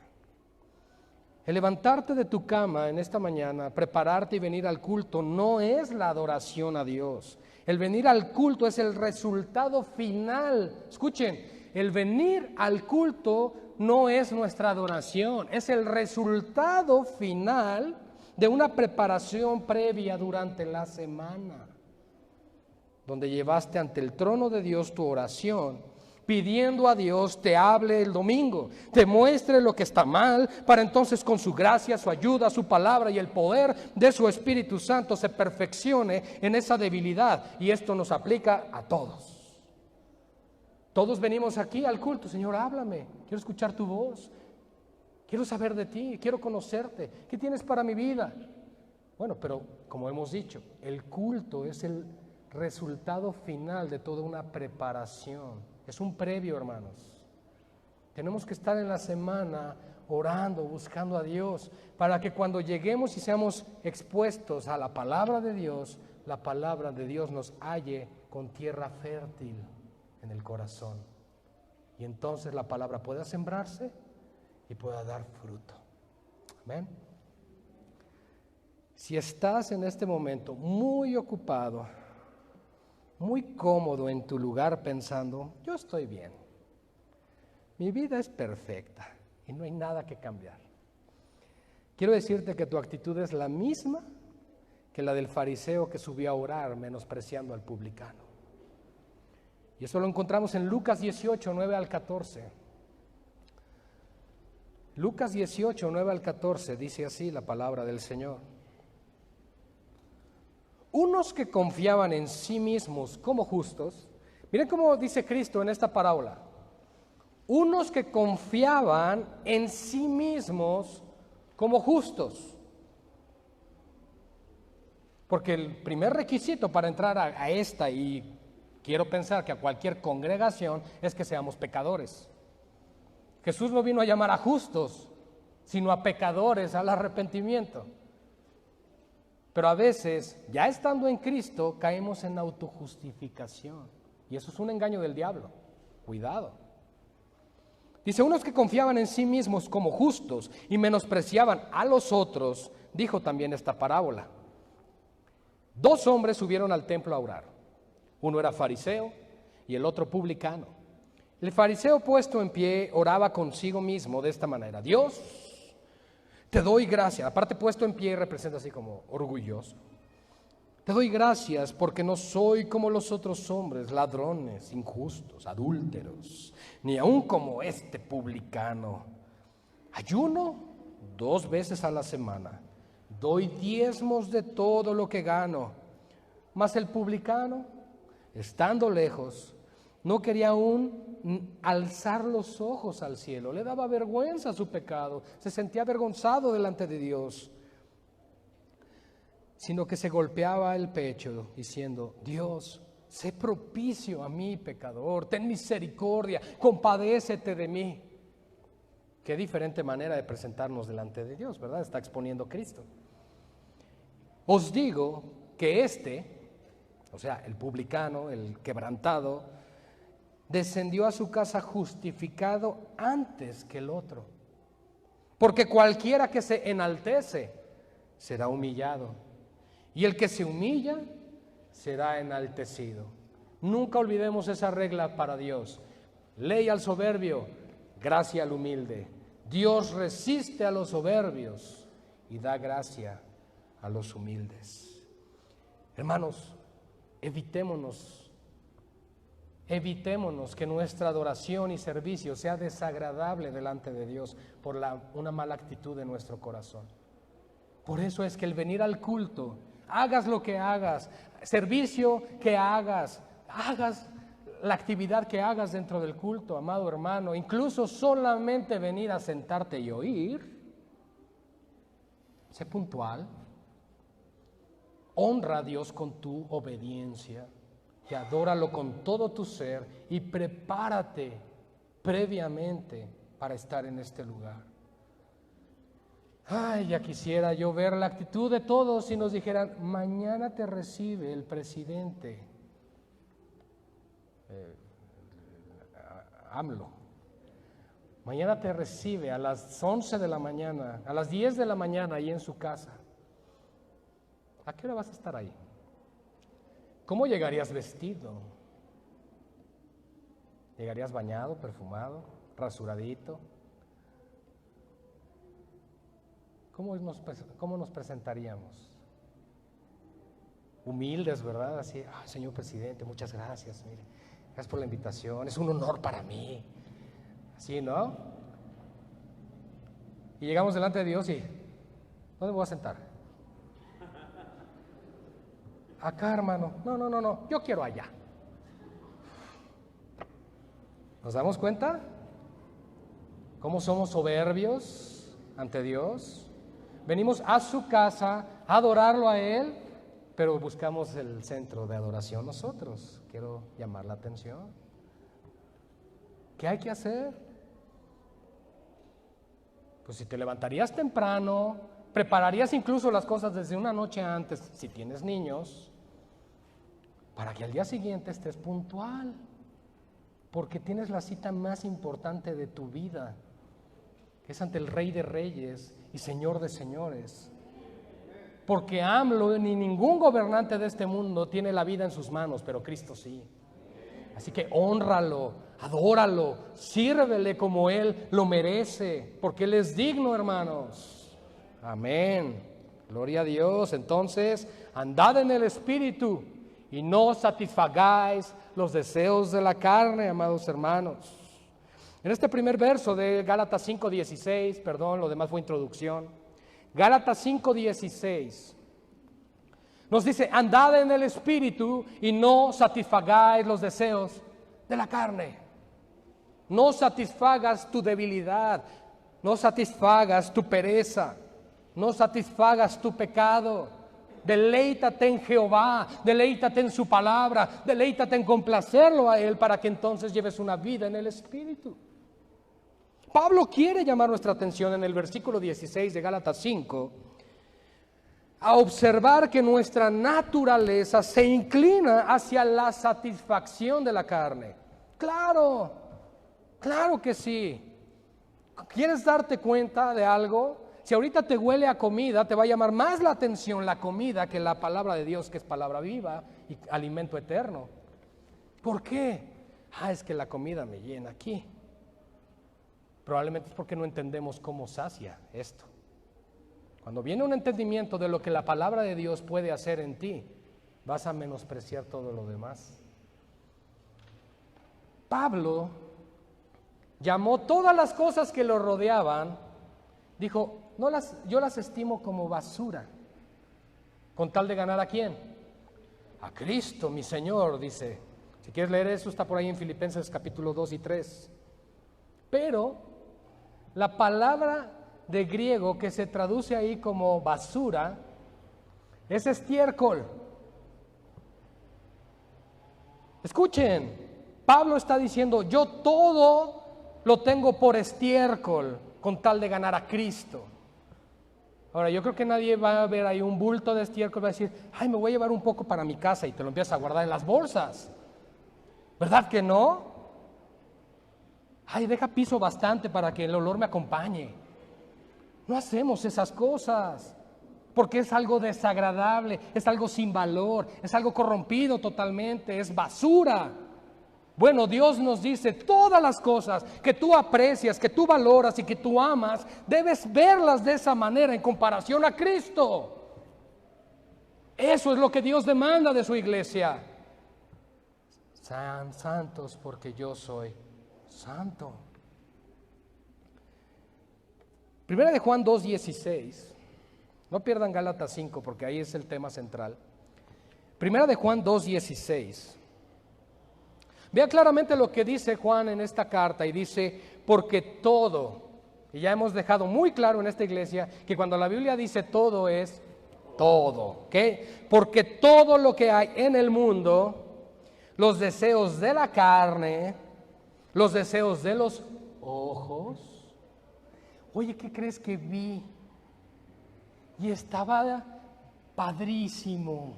El levantarte de tu cama en esta mañana, prepararte y venir al culto no es la adoración a Dios. El venir al culto es el resultado final. Escuchen, el venir al culto no es nuestra adoración, es el resultado final de una preparación previa durante la semana, donde llevaste ante el trono de Dios tu oración, pidiendo a Dios te hable el domingo, te muestre lo que está mal, para entonces con su gracia, su ayuda, su palabra y el poder de su Espíritu Santo se perfeccione en esa debilidad. Y esto nos aplica a todos. Todos venimos aquí al culto. Señor, háblame, quiero escuchar tu voz, quiero saber de ti, quiero conocerte, ¿qué tienes para mi vida? Bueno, pero como hemos dicho, el culto es el resultado final de toda una preparación. Es un previo, hermanos. Tenemos que estar en la semana orando, buscando a Dios, para que cuando lleguemos y seamos expuestos a la palabra de Dios, la palabra de Dios nos halle con tierra fértil en el corazón. Y entonces la palabra pueda sembrarse y pueda dar fruto. Amén. Si estás en este momento muy ocupado, muy cómodo en tu lugar pensando, yo estoy bien, mi vida es perfecta y no hay nada que cambiar, quiero decirte que tu actitud es la misma que la del fariseo que subió a orar menospreciando al publicano. Y eso lo encontramos en Lucas 18, 9 al 14. Lucas 18, 9 al 14 dice así la palabra del Señor. Unos que confiaban en sí mismos como justos, miren cómo dice Cristo en esta parábola, unos que confiaban en sí mismos como justos, porque el primer requisito para entrar a esta, y quiero pensar que a cualquier congregación, es que seamos pecadores. Jesús no vino a llamar a justos, sino a pecadores al arrepentimiento. Pero a veces, ya estando en Cristo, caemos en autojustificación. Y eso es un engaño del diablo. Cuidado. Dice, unos que confiaban en sí mismos como justos y menospreciaban a los otros, dijo también esta parábola. 2 hombres subieron al templo a orar. Uno era fariseo y el otro publicano. El fariseo puesto en pie oraba consigo mismo de esta manera. Dios, te doy gracias. Aparte puesto en pie representa así como orgulloso. Te doy gracias porque no soy como los otros hombres, ladrones, injustos, adúlteros, ni aun como este publicano. Ayuno 2 veces a la semana. Doy diezmos de todo lo que gano. Mas el publicano, estando lejos, no quería aún alzar los ojos al cielo. Le daba vergüenza su pecado. Se sentía avergonzado delante de Dios. Sino que se golpeaba el pecho diciendo, Dios, sé propicio a mí, pecador. Ten misericordia, compadécete de mí. Qué diferente manera de presentarnos delante de Dios, ¿verdad? Está exponiendo Cristo. Os digo que o sea, el publicano, el quebrantado, descendió a su casa justificado antes que el otro. Porque cualquiera que se enaltece será humillado, y el que se humilla será enaltecido. Nunca olvidemos esa regla para Dios. Ley al soberbio, gracia al humilde. Dios resiste a los soberbios y da gracia a los humildes. Hermanos, evitémonos que nuestra adoración y servicio sea desagradable delante de Dios por una mala actitud de nuestro corazón. Por eso es que el venir al culto, hagas lo que hagas, servicio que hagas la actividad que hagas dentro del culto, amado hermano, incluso solamente venir a sentarte y oír, sé puntual, honra a Dios con tu obediencia y adóralo con todo tu ser y prepárate previamente para estar en este lugar. Ay, ya quisiera yo ver la actitud de todos si nos dijeran, mañana te recibe el presidente AMLO. Mañana te recibe a las 11 de la mañana, a las 10 de la mañana ahí en su casa. ¿A qué hora vas a estar ahí? ¿Cómo llegarías vestido? ¿Llegarías bañado, perfumado, rasuradito? ¿Cómo nos presentaríamos? Humildes, ¿verdad? Así, señor presidente, muchas gracias, mire, gracias por la invitación, es un honor para mí. Así, ¿no? Y llegamos delante de Dios y, ¿dónde me voy a sentar? Acá, hermano. No, yo quiero allá. ¿Nos damos cuenta? ¿Cómo somos soberbios ante Dios? Venimos a su casa a adorarlo a Él, pero buscamos el centro de adoración nosotros. Quiero llamar la atención. ¿Qué hay que hacer? Pues si te levantarías temprano, prepararías incluso las cosas desde una noche antes, si tienes niños, para que al día siguiente estés puntual, porque tienes la cita más importante de tu vida, que es ante el Rey de Reyes y Señor de Señores. Porque AMLO ni ningún gobernante de este mundo tiene la vida en sus manos, pero Cristo sí. Así que hónralo, adóralo, sírvele como Él lo merece, porque Él es digno, hermanos. Amén. Gloria a Dios. Entonces, andad en el Espíritu y no satisfagáis los deseos de la carne, amados hermanos. En este primer verso de Gálatas 5:16, perdón, lo demás fue introducción. Gálatas 5:16 nos dice, andad en el Espíritu y no satisfagáis los deseos de la carne. No satisfagas tu debilidad, no satisfagas tu pereza, no satisfagas tu pecado. Deleítate en Jehová, deleítate en su palabra, deleítate en complacerlo a Él para que entonces lleves una vida en el Espíritu. Pablo quiere llamar nuestra atención en el versículo 16 de Gálatas 5 a observar que nuestra naturaleza se inclina hacia la satisfacción de la carne. Claro, claro que sí. ¿Quieres darte cuenta de algo? Si ahorita te huele a comida, te va a llamar más la atención la comida que la palabra de Dios, que es palabra viva y alimento eterno. ¿Por qué? Es que la comida me llena aquí. Probablemente es porque no entendemos cómo sacia esto. Cuando viene un entendimiento de lo que la palabra de Dios puede hacer en ti, vas a menospreciar todo lo demás. Pablo llamó todas las cosas que lo rodeaban, dijo, yo las estimo como basura, con tal de ganar ¿a quién? A Cristo, mi Señor, dice. Si quieres leer eso, está por ahí en Filipenses capítulo 2 y 3. Pero la palabra de griego que se traduce ahí como basura es estiércol. Escuchen, Pablo está diciendo, yo todo lo tengo por estiércol con tal de ganar a Cristo. Ahora, yo creo que nadie va a ver ahí un bulto de estiércol y va a decir, me voy a llevar un poco para mi casa y te lo empiezas a guardar en las bolsas. ¿Verdad que no? Deja piso bastante para que el olor me acompañe. No hacemos esas cosas. porque es algo desagradable, es algo sin valor, es algo corrompido totalmente, es basura. Bueno, Dios nos dice todas las cosas que tú aprecias, que tú valoras y que tú amas, debes verlas de esa manera en comparación a Cristo. Eso es lo que Dios demanda de su iglesia. Sean santos porque yo soy santo. Primera de Juan 2:16. No pierdan Gálatas 5 porque ahí es el tema central. Primera de Juan 2:16. Vea claramente lo que dice Juan en esta carta y dice, porque todo, y ya hemos dejado muy claro en esta iglesia que cuando la Biblia dice todo es todo, ¿ok? Porque todo lo que hay en el mundo, los deseos de la carne, los deseos de los ojos. Oye, ¿qué crees que vi? Y estaba padrísimo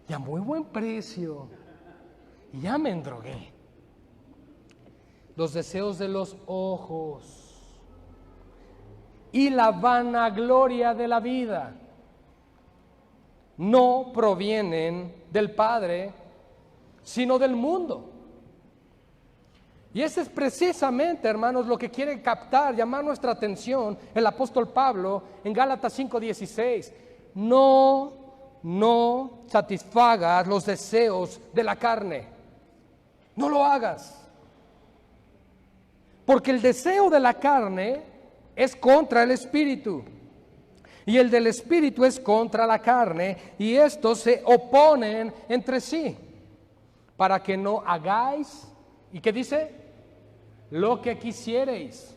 y a muy buen precio. Y ya me endrogué. Los deseos de los ojos y la vanagloria de la vida no provienen del Padre, sino del mundo. Y ese es precisamente, hermanos, lo que quiere captar, llamar nuestra atención el apóstol Pablo en Gálatas 5:16. No satisfagas los deseos de la carne. No lo hagas. Porque el deseo de la carne es contra el espíritu. Y el del espíritu es contra la carne. Y estos se oponen entre sí. Para que no hagáis, ¿y qué dice? Lo que quisiereis.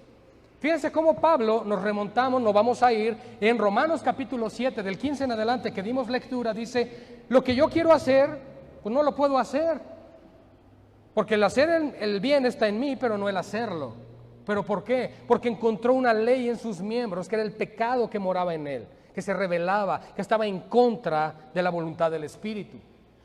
Fíjense cómo Pablo, nos remontamos, nos vamos a ir en Romanos capítulo 7, del 15 en adelante, que dimos lectura, dice, lo que yo quiero hacer, pues no lo puedo hacer. Porque el hacer el bien está en mí, pero no el hacerlo. ¿Pero por qué? Porque encontró una ley en sus miembros, que era el pecado que moraba en él, que se rebelaba, que estaba en contra de la voluntad del Espíritu.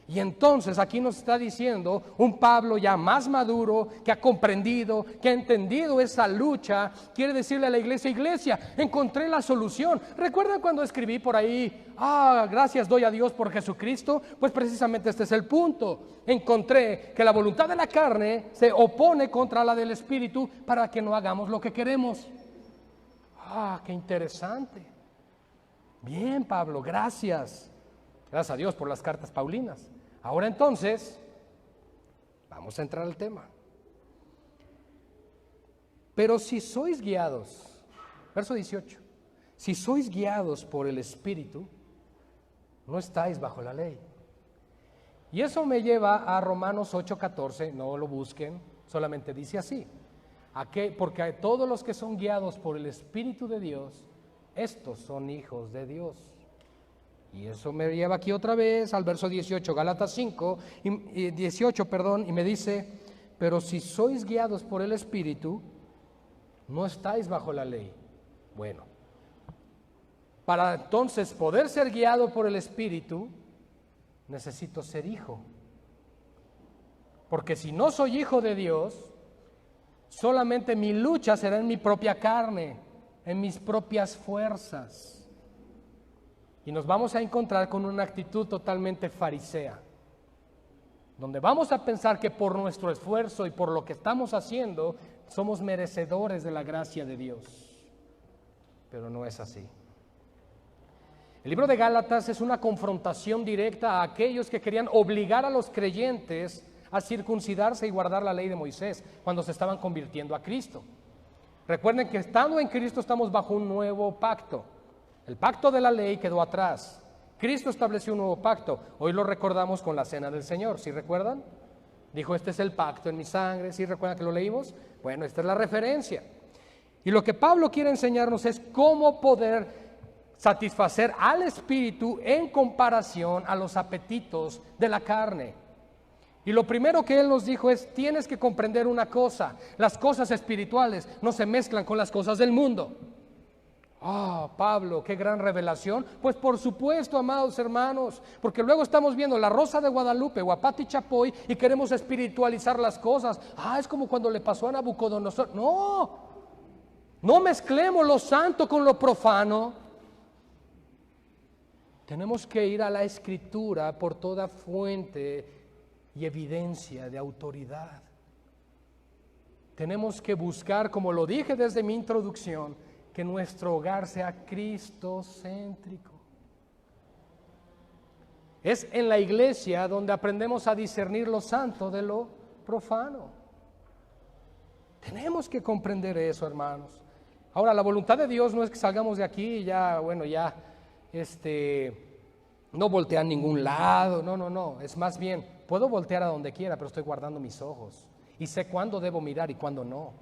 Y entonces aquí nos está diciendo un Pablo ya más maduro, que ha comprendido, que ha entendido esa lucha, quiere decirle a la iglesia, encontré la solución. ¿Recuerdan cuando escribí por ahí, gracias doy a Dios por Jesucristo? Pues precisamente este es el punto. Encontré que la voluntad de la carne se opone contra la del Espíritu para que no hagamos lo que queremos. Qué interesante. Bien, Pablo, gracias. Gracias a Dios por las cartas paulinas. Ahora entonces, vamos a entrar al tema. Pero si sois guiados, verso 18, si sois guiados por el Espíritu, no estáis bajo la ley. Y eso me lleva a Romanos 8:14, no lo busquen, solamente dice así. Porque a todos los que son guiados por el Espíritu de Dios, estos son hijos de Dios. Y eso me lleva aquí otra vez al verso 18, Gálatas 5, 18, y me dice, pero si sois guiados por el Espíritu, no estáis bajo la ley. Bueno, para entonces poder ser guiado por el Espíritu, necesito ser hijo. Porque si no soy hijo de Dios, solamente mi lucha será en mi propia carne, en mis propias fuerzas. Y nos vamos a encontrar con una actitud totalmente farisea, donde vamos a pensar que por nuestro esfuerzo y por lo que estamos haciendo, somos merecedores de la gracia de Dios. Pero no es así. El libro de Gálatas es una confrontación directa a aquellos que querían obligar a los creyentes a circuncidarse y guardar la ley de Moisés cuando se estaban convirtiendo a Cristo. Recuerden que estando en Cristo estamos bajo un nuevo pacto. El pacto de la ley quedó atrás. Cristo estableció un nuevo pacto. Hoy lo recordamos con la cena del Señor. ¿Sí recuerdan? Dijo, este es el pacto en mi sangre. ¿Sí recuerdan que lo leímos? Bueno, esta es la referencia. Y lo que Pablo quiere enseñarnos es cómo poder satisfacer al Espíritu en comparación a los apetitos de la carne. Y lo primero que él nos dijo es, tienes que comprender una cosa. Las cosas espirituales no se mezclan con las cosas del mundo. Pablo, qué gran revelación. Pues por supuesto, amados hermanos, porque luego estamos viendo La Rosa de Guadalupe o a Pati Chapoy y queremos espiritualizar las cosas. Es como cuando le pasó a Nabucodonosor. No mezclemos lo santo con lo profano. Tenemos que ir a la Escritura por toda fuente y evidencia de autoridad. Tenemos que buscar, como lo dije desde mi introducción, que nuestro hogar sea cristocéntrico. Es en la iglesia donde aprendemos a discernir lo santo de lo profano. Tenemos que comprender eso, hermanos. Ahora, la voluntad de Dios no es que salgamos de aquí y ya, no voltear a ningún lado. No. Es más bien, puedo voltear a donde quiera, pero estoy guardando mis ojos. Y sé cuándo debo mirar y cuándo no.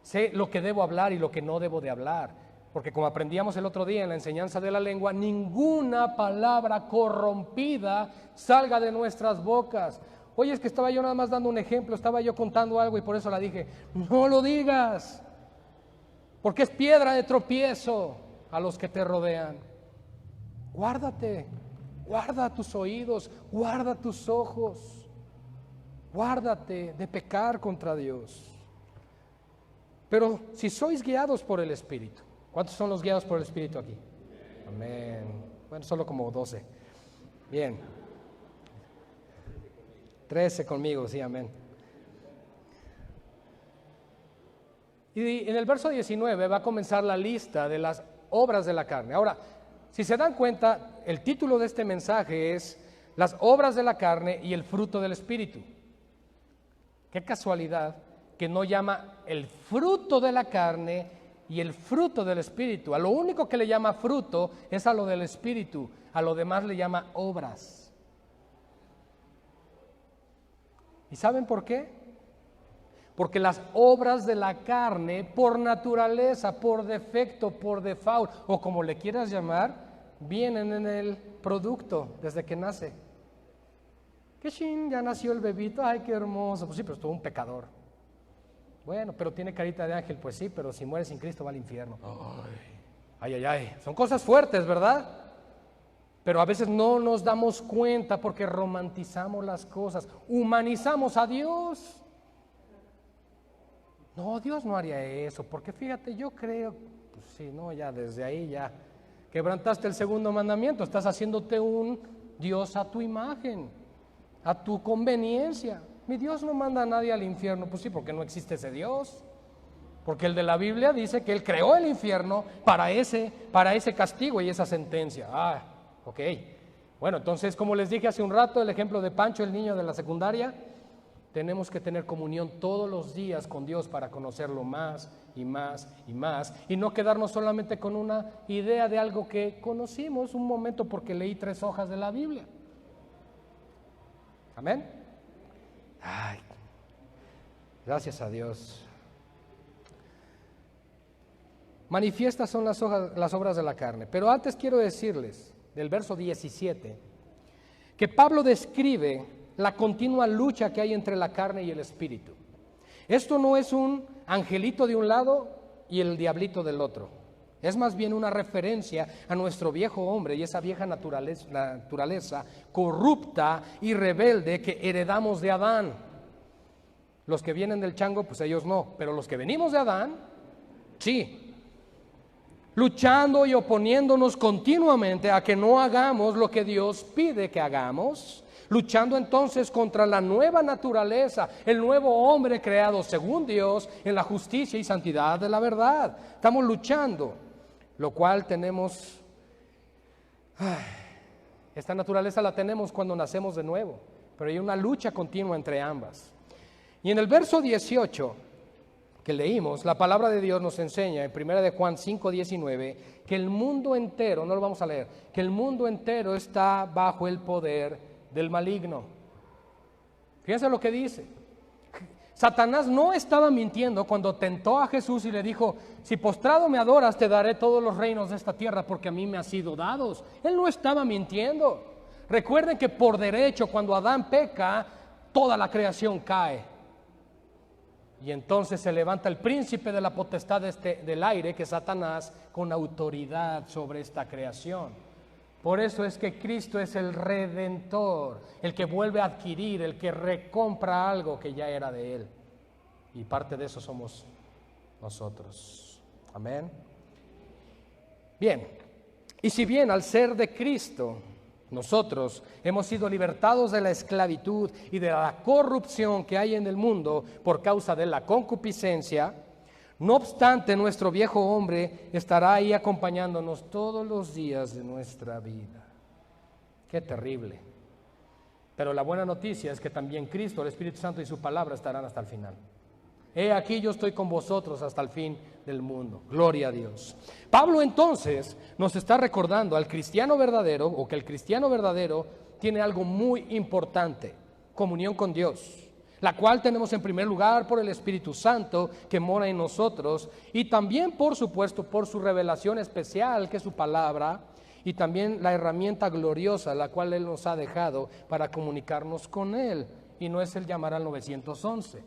Sé lo que debo hablar y lo que no debo de hablar. Porque como aprendíamos el otro día en la enseñanza de la lengua, ninguna palabra corrompida salga de nuestras bocas. Oye, es que estaba yo nada más dando un ejemplo, estaba yo contando algo y por eso la dije. No lo digas, porque es piedra de tropiezo a los que te rodean. Guárdate, guarda tus oídos, guarda tus ojos, guárdate de pecar contra Dios. Pero si sois guiados por el Espíritu, ¿cuántos son los guiados por el Espíritu aquí? Amén. Bueno, solo como 12. Bien. 13 conmigo, sí, amén. Y en el verso 19 va a comenzar la lista de las obras de la carne. Ahora, si se dan cuenta, el título de este mensaje es las obras de la carne y el fruto del Espíritu. Qué casualidad que no llama el fruto de la carne y el fruto del Espíritu. A lo único que le llama fruto es a lo del Espíritu, a lo demás le llama obras. ¿Y saben por qué? Porque las obras de la carne, por naturaleza, por defecto, por default, o como le quieras llamar, vienen en el producto desde que nace. ¡Qué chin! Ya nació el bebito, ¡ay, qué hermoso! Pues sí, pero estuvo un pecador. Bueno, pero tiene carita de ángel, pues sí, pero si muere sin Cristo va al infierno. Ay. Son cosas fuertes, ¿verdad? Pero a veces no nos damos cuenta porque romantizamos las cosas, humanizamos a Dios. No, Dios no haría eso, porque fíjate, yo creo, pues sí, no, ya desde ahí ya quebrantaste el segundo mandamiento, estás haciéndote un Dios a tu imagen, a tu conveniencia. Mi Dios no manda a nadie al infierno, pues sí, porque no existe ese Dios. Porque el de la Biblia dice que Él creó el infierno para ese castigo y esa sentencia. Ok. Bueno, entonces, como les dije hace un rato, el ejemplo de Pancho, el niño de la secundaria, tenemos que tener comunión todos los días con Dios para conocerlo más y más y más, y no quedarnos solamente con una idea de algo que conocimos un momento porque leí 3 hojas de la Biblia. Amén. Ay, gracias a Dios. Manifiestas son las obras de la carne, pero antes quiero decirles, del verso 17, que Pablo describe la continua lucha que hay entre la carne y el espíritu. Esto no es un angelito de un lado y el diablito del otro. Es más bien una referencia a nuestro viejo hombre y esa vieja naturaleza corrupta y rebelde que heredamos de Adán. Los que vienen del chango, pues ellos no, pero los que venimos de Adán, sí. Luchando y oponiéndonos continuamente a que no hagamos lo que Dios pide que hagamos, luchando entonces contra la nueva naturaleza, el nuevo hombre creado según Dios en la justicia y santidad de la verdad. Estamos luchando, lo cual tenemos, esta naturaleza la tenemos cuando nacemos de nuevo, pero hay una lucha continua entre ambas. Y en el verso 18 que leímos, la palabra de Dios nos enseña en 1 de Juan 5:19 que el mundo entero, no lo vamos a leer, que el mundo entero está bajo el poder del maligno. Fíjense lo que dice. Satanás no estaba mintiendo cuando tentó a Jesús y le dijo: si postrado me adoras, te daré todos los reinos de esta tierra porque a mí me han sido dados. Él no estaba mintiendo. Recuerden que por derecho, cuando Adán peca, toda la creación cae. Y entonces se levanta el príncipe de la potestad del aire, que es Satanás, con autoridad sobre esta creación. Por eso es que Cristo es el Redentor, el que vuelve a adquirir, el que recompra algo que ya era de Él. Y parte de eso somos nosotros. Amén. Bien, Y si bien al ser de Cristo, nosotros hemos sido libertados de la esclavitud y de la corrupción que hay en el mundo por causa de la concupiscencia, no obstante nuestro viejo hombre estará ahí acompañándonos todos los días de nuestra vida. Qué terrible. Pero la buena noticia es que también Cristo, el Espíritu Santo y su palabra estarán hasta el final. He aquí yo estoy con vosotros hasta el fin del mundo. Gloria a Dios. Pablo entonces nos está recordando al cristiano verdadero, o que el cristiano verdadero tiene algo muy importante: comunión con Dios, la cual tenemos en primer lugar por el Espíritu Santo que mora en nosotros, y también, por supuesto, por su revelación especial, que es su palabra, y también la herramienta gloriosa la cual Él nos ha dejado para comunicarnos con Él. Y no es el llamar al 911,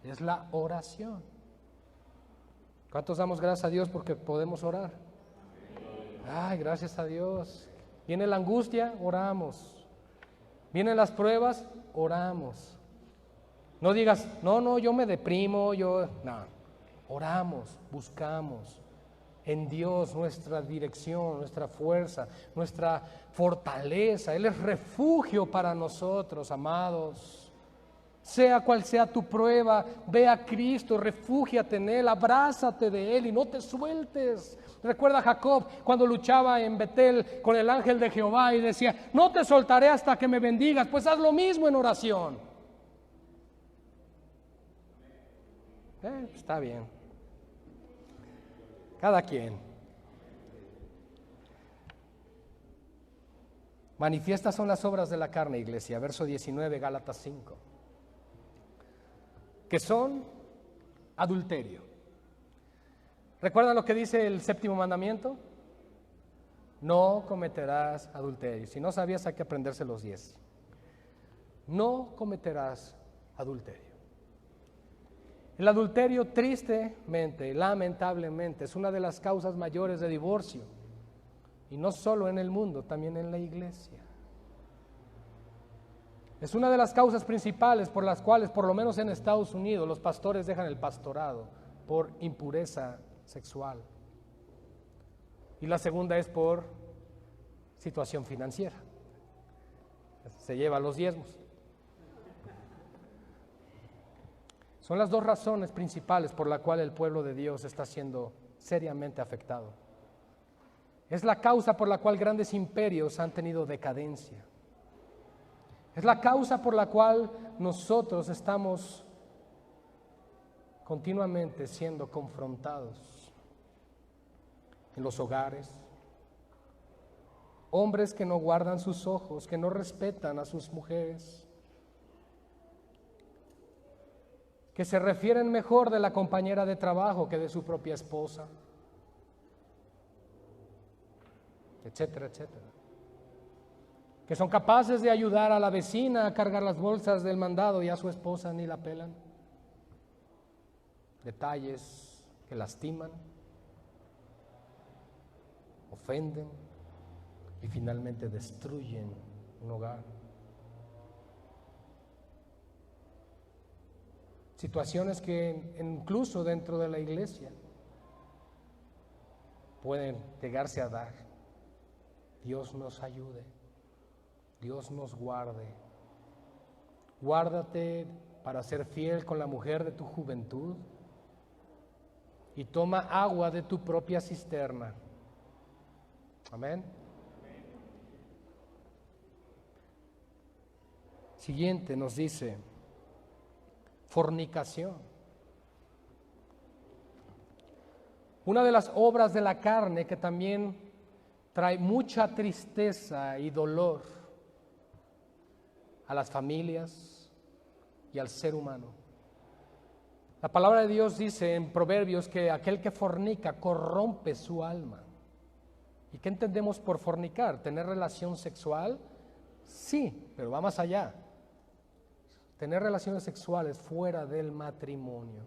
es la oración. ¿Cuántos damos gracias a Dios porque podemos orar? Ay, gracias a Dios. Viene la angustia, oramos. Vienen las pruebas, oramos. No digas, no, yo me deprimo, no. Oramos, buscamos en Dios nuestra dirección, nuestra fuerza, nuestra fortaleza. Él es refugio para nosotros, amados. Sea cual sea tu prueba, ve a Cristo, refúgiate en Él, abrázate de Él y no te sueltes. Recuerda a Jacob cuando luchaba en Betel con el ángel de Jehová y decía, no te soltaré hasta que me bendigas. Pues haz lo mismo en oración. Está bien. Cada quien. Manifiestas son las obras de la carne, iglesia. Verso 19, Gálatas 5. Que son adulterio. ¿Recuerdan lo que dice el séptimo mandamiento? No cometerás adulterio. Si no sabías, hay que aprenderse los 10. No cometerás adulterio. El adulterio, tristemente, lamentablemente, es una de las causas mayores de divorcio. Y no solo en el mundo, también en la iglesia. Es una de las causas principales por las cuales, por lo menos en Estados Unidos, los pastores dejan el pastorado por impureza sexual. Y la segunda es por situación financiera. Se lleva los diezmos. Son las dos razones principales por las cuales el pueblo de Dios está siendo seriamente afectado. Es la causa por la cual grandes imperios han tenido decadencia. Es la causa por la cual nosotros estamos continuamente siendo confrontados en los hogares. Hombres que no guardan sus ojos, que no respetan a sus mujeres, que se refieren mejor de la compañera de trabajo que de su propia esposa, etcétera, etcétera. Que son capaces de ayudar a la vecina a cargar las bolsas del mandado y a su esposa ni la pelan. Detalles que lastiman, ofenden y finalmente destruyen un hogar. Situaciones que incluso dentro de la iglesia pueden llegarse a dar. Dios nos ayude, Dios nos guarde. Guárdate para ser fiel con la mujer de tu juventud y toma agua de tu propia cisterna. Amén. Siguiente nos dice, fornicación. Una de las obras de la carne que también trae mucha tristeza y dolor a las familias y al ser humano. La palabra de Dios dice en Proverbios que aquel que fornica corrompe su alma. ¿Y qué entendemos por fornicar? ¿Tener relación sexual? Sí, pero va más allá. Tener relaciones sexuales fuera del matrimonio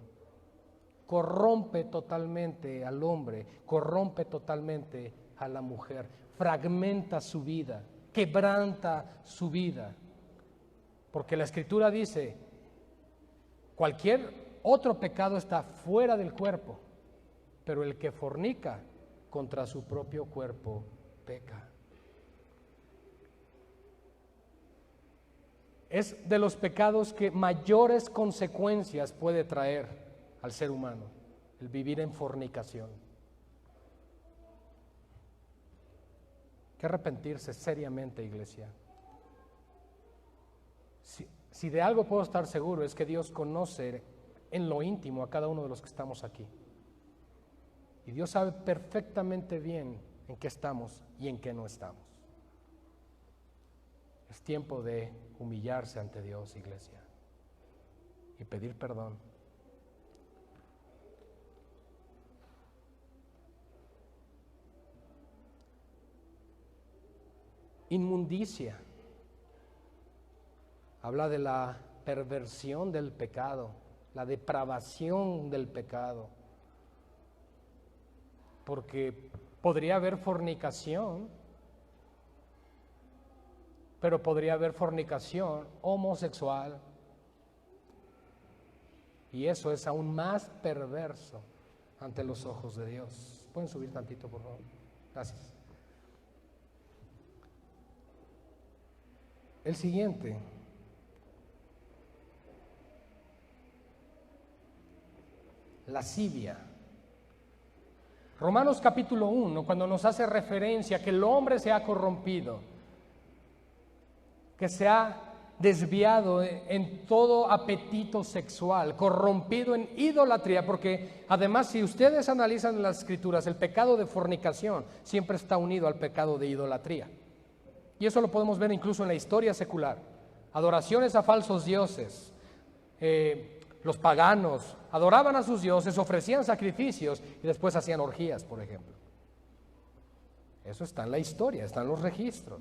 corrompe totalmente al hombre, corrompe totalmente a la mujer, fragmenta su vida, quebranta su vida. Porque la Escritura dice, cualquier otro pecado está fuera del cuerpo, pero el que fornica contra su propio cuerpo peca. Es de los pecados que mayores consecuencias puede traer al ser humano, el vivir en fornicación. Hay que arrepentirse seriamente, iglesia. Si de algo puedo estar seguro es que Dios conoce en lo íntimo a cada uno de los que estamos aquí. Y Dios sabe perfectamente bien en qué estamos y en qué no estamos. Es tiempo de humillarse ante Dios, iglesia, y pedir perdón. Inmundicia. Habla de la perversión del pecado, la depravación del pecado. Porque podría haber fornicación, pero podría haber fornicación homosexual. Y eso es aún más perverso ante los ojos de Dios. ¿Pueden subir tantito, por favor? Gracias. El siguiente. Lascivia. Romanos capítulo 1, cuando nos hace referencia a que el hombre se ha corrompido, que se ha desviado en todo apetito sexual, corrompido en idolatría, porque además si ustedes analizan las escrituras, el pecado de fornicación siempre está unido al pecado de idolatría. Y eso lo podemos ver incluso en la historia secular. Adoraciones a falsos dioses, los paganos adoraban a sus dioses, ofrecían sacrificios y después hacían orgías, por ejemplo. Eso está en la historia, está en los registros.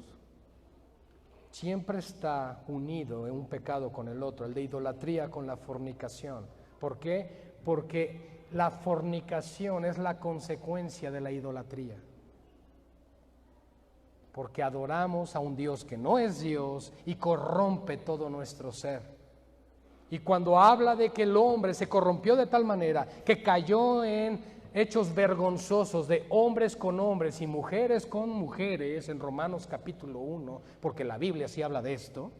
Siempre está unido en un pecado con el otro, el de idolatría con la fornicación. ¿Por qué? Porque la fornicación es la consecuencia de la idolatría. Porque adoramos a un Dios que no es Dios y corrompe todo nuestro ser. Y cuando habla de que el hombre se corrompió de tal manera que cayó en hechos vergonzosos de hombres con hombres y mujeres con mujeres, en Romanos capítulo 1, porque la Biblia sí habla de esto,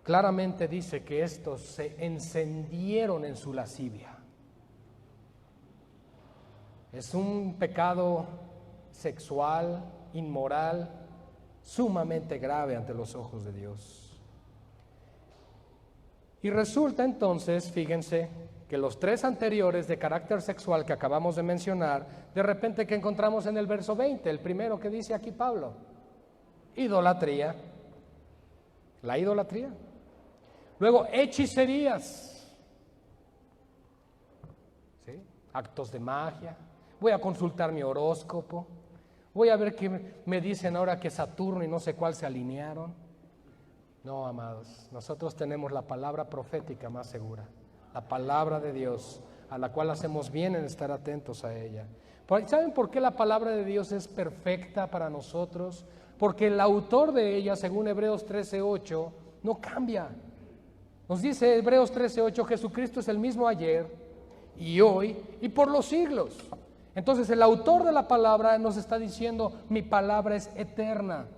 claramente dice que estos se encendieron en su lascivia. Es un pecado sexual, inmoral, sumamente grave ante los ojos de Dios. Y resulta entonces, fíjense, que los tres anteriores de carácter sexual que acabamos de mencionar, de repente que encontramos en el verso 20, el primero que dice aquí Pablo, idolatría, la idolatría. Luego, hechicerías, ¿sí? Actos de magia, voy a consultar mi horóscopo, voy a ver qué me dicen ahora que Saturno y no sé cuál se alinearon. No, amados, nosotros tenemos la palabra profética más segura, la palabra de Dios, a la cual hacemos bien en estar atentos a ella. ¿Saben por qué la palabra de Dios es perfecta para nosotros? Porque el autor de ella, según Hebreos 13:8, no cambia. Nos dice Hebreos 13:8, Jesucristo es el mismo ayer y hoy y por los siglos. Entonces el autor de la palabra nos está diciendo, mi palabra es eterna,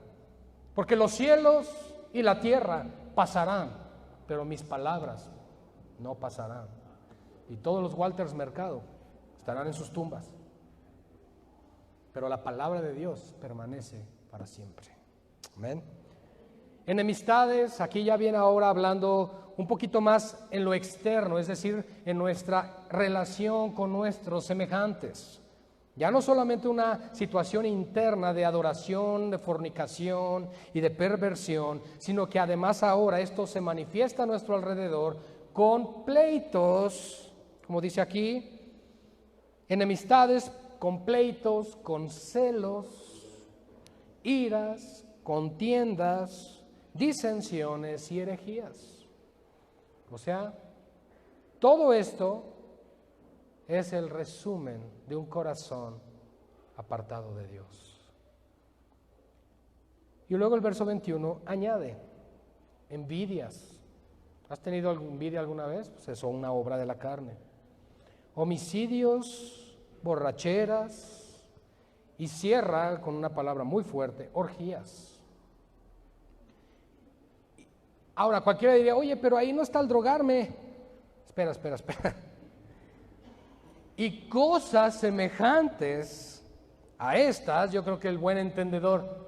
porque los cielos y la tierra pasarán, pero mis palabras no pasarán. Y todos los Walters Mercado estarán en sus tumbas, pero la palabra de Dios permanece para siempre. Amén. Enemistades, aquí ya viene ahora hablando un poquito más en lo externo, es decir, en nuestra relación con nuestros semejantes. Ya no solamente una situación interna de adoración, de fornicación y de perversión, sino que además ahora esto se manifiesta a nuestro alrededor con pleitos, como dice aquí, enemistades, con pleitos, con celos, iras, contiendas, disensiones y herejías. O sea, todo esto es el resumen de un corazón apartado de Dios. Y luego el verso 21 añade envidias. ¿Has tenido envidia alguna vez? Pues eso es una obra de la carne. Homicidios, borracheras, Y cierra con una palabra muy fuerte, orgías. Ahora, cualquiera diría, oye, pero ahí no está el drogarme. Espera. Y cosas semejantes a estas, yo creo que el buen entendedor,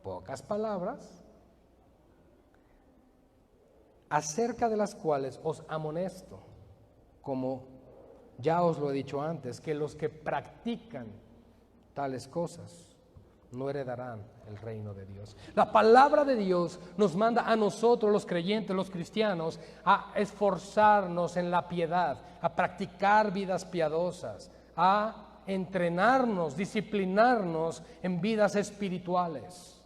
pocas palabras, acerca de las cuales os amonesto, como ya os lo he dicho antes, que los que practican tales cosas no heredarán el reino de Dios. La palabra de Dios nos manda a nosotros, los creyentes, los cristianos, a esforzarnos en la piedad, a practicar vidas piadosas, a entrenarnos, disciplinarnos en vidas espirituales.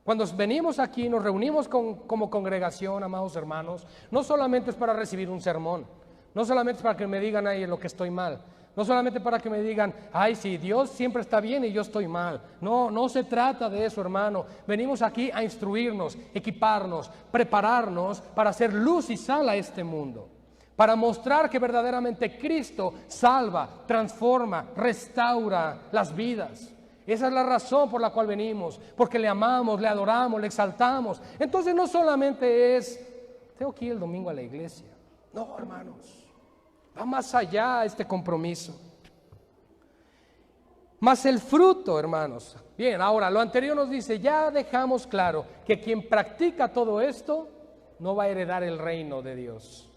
Cuando venimos aquí, nos reunimos como congregación, amados hermanos, no solamente es para recibir un sermón, no solamente es para que me digan ahí en lo que estoy mal, no solamente para que me digan, ay, sí, Dios siempre está bien y yo estoy mal. No se trata de eso, hermano. Venimos aquí a instruirnos, equiparnos, prepararnos para hacer luz y sal a este mundo, para mostrar que verdaderamente Cristo salva, transforma, restaura las vidas. Esa es la razón por la cual venimos, porque le amamos, le adoramos, le exaltamos. Entonces no solamente es, tengo que ir el domingo a la iglesia. No, hermanos. Va más allá este compromiso. Más el fruto, hermanos. Bien, ahora lo anterior nos dice, ya dejamos claro que quien practica todo esto no va a heredar el reino de Dios.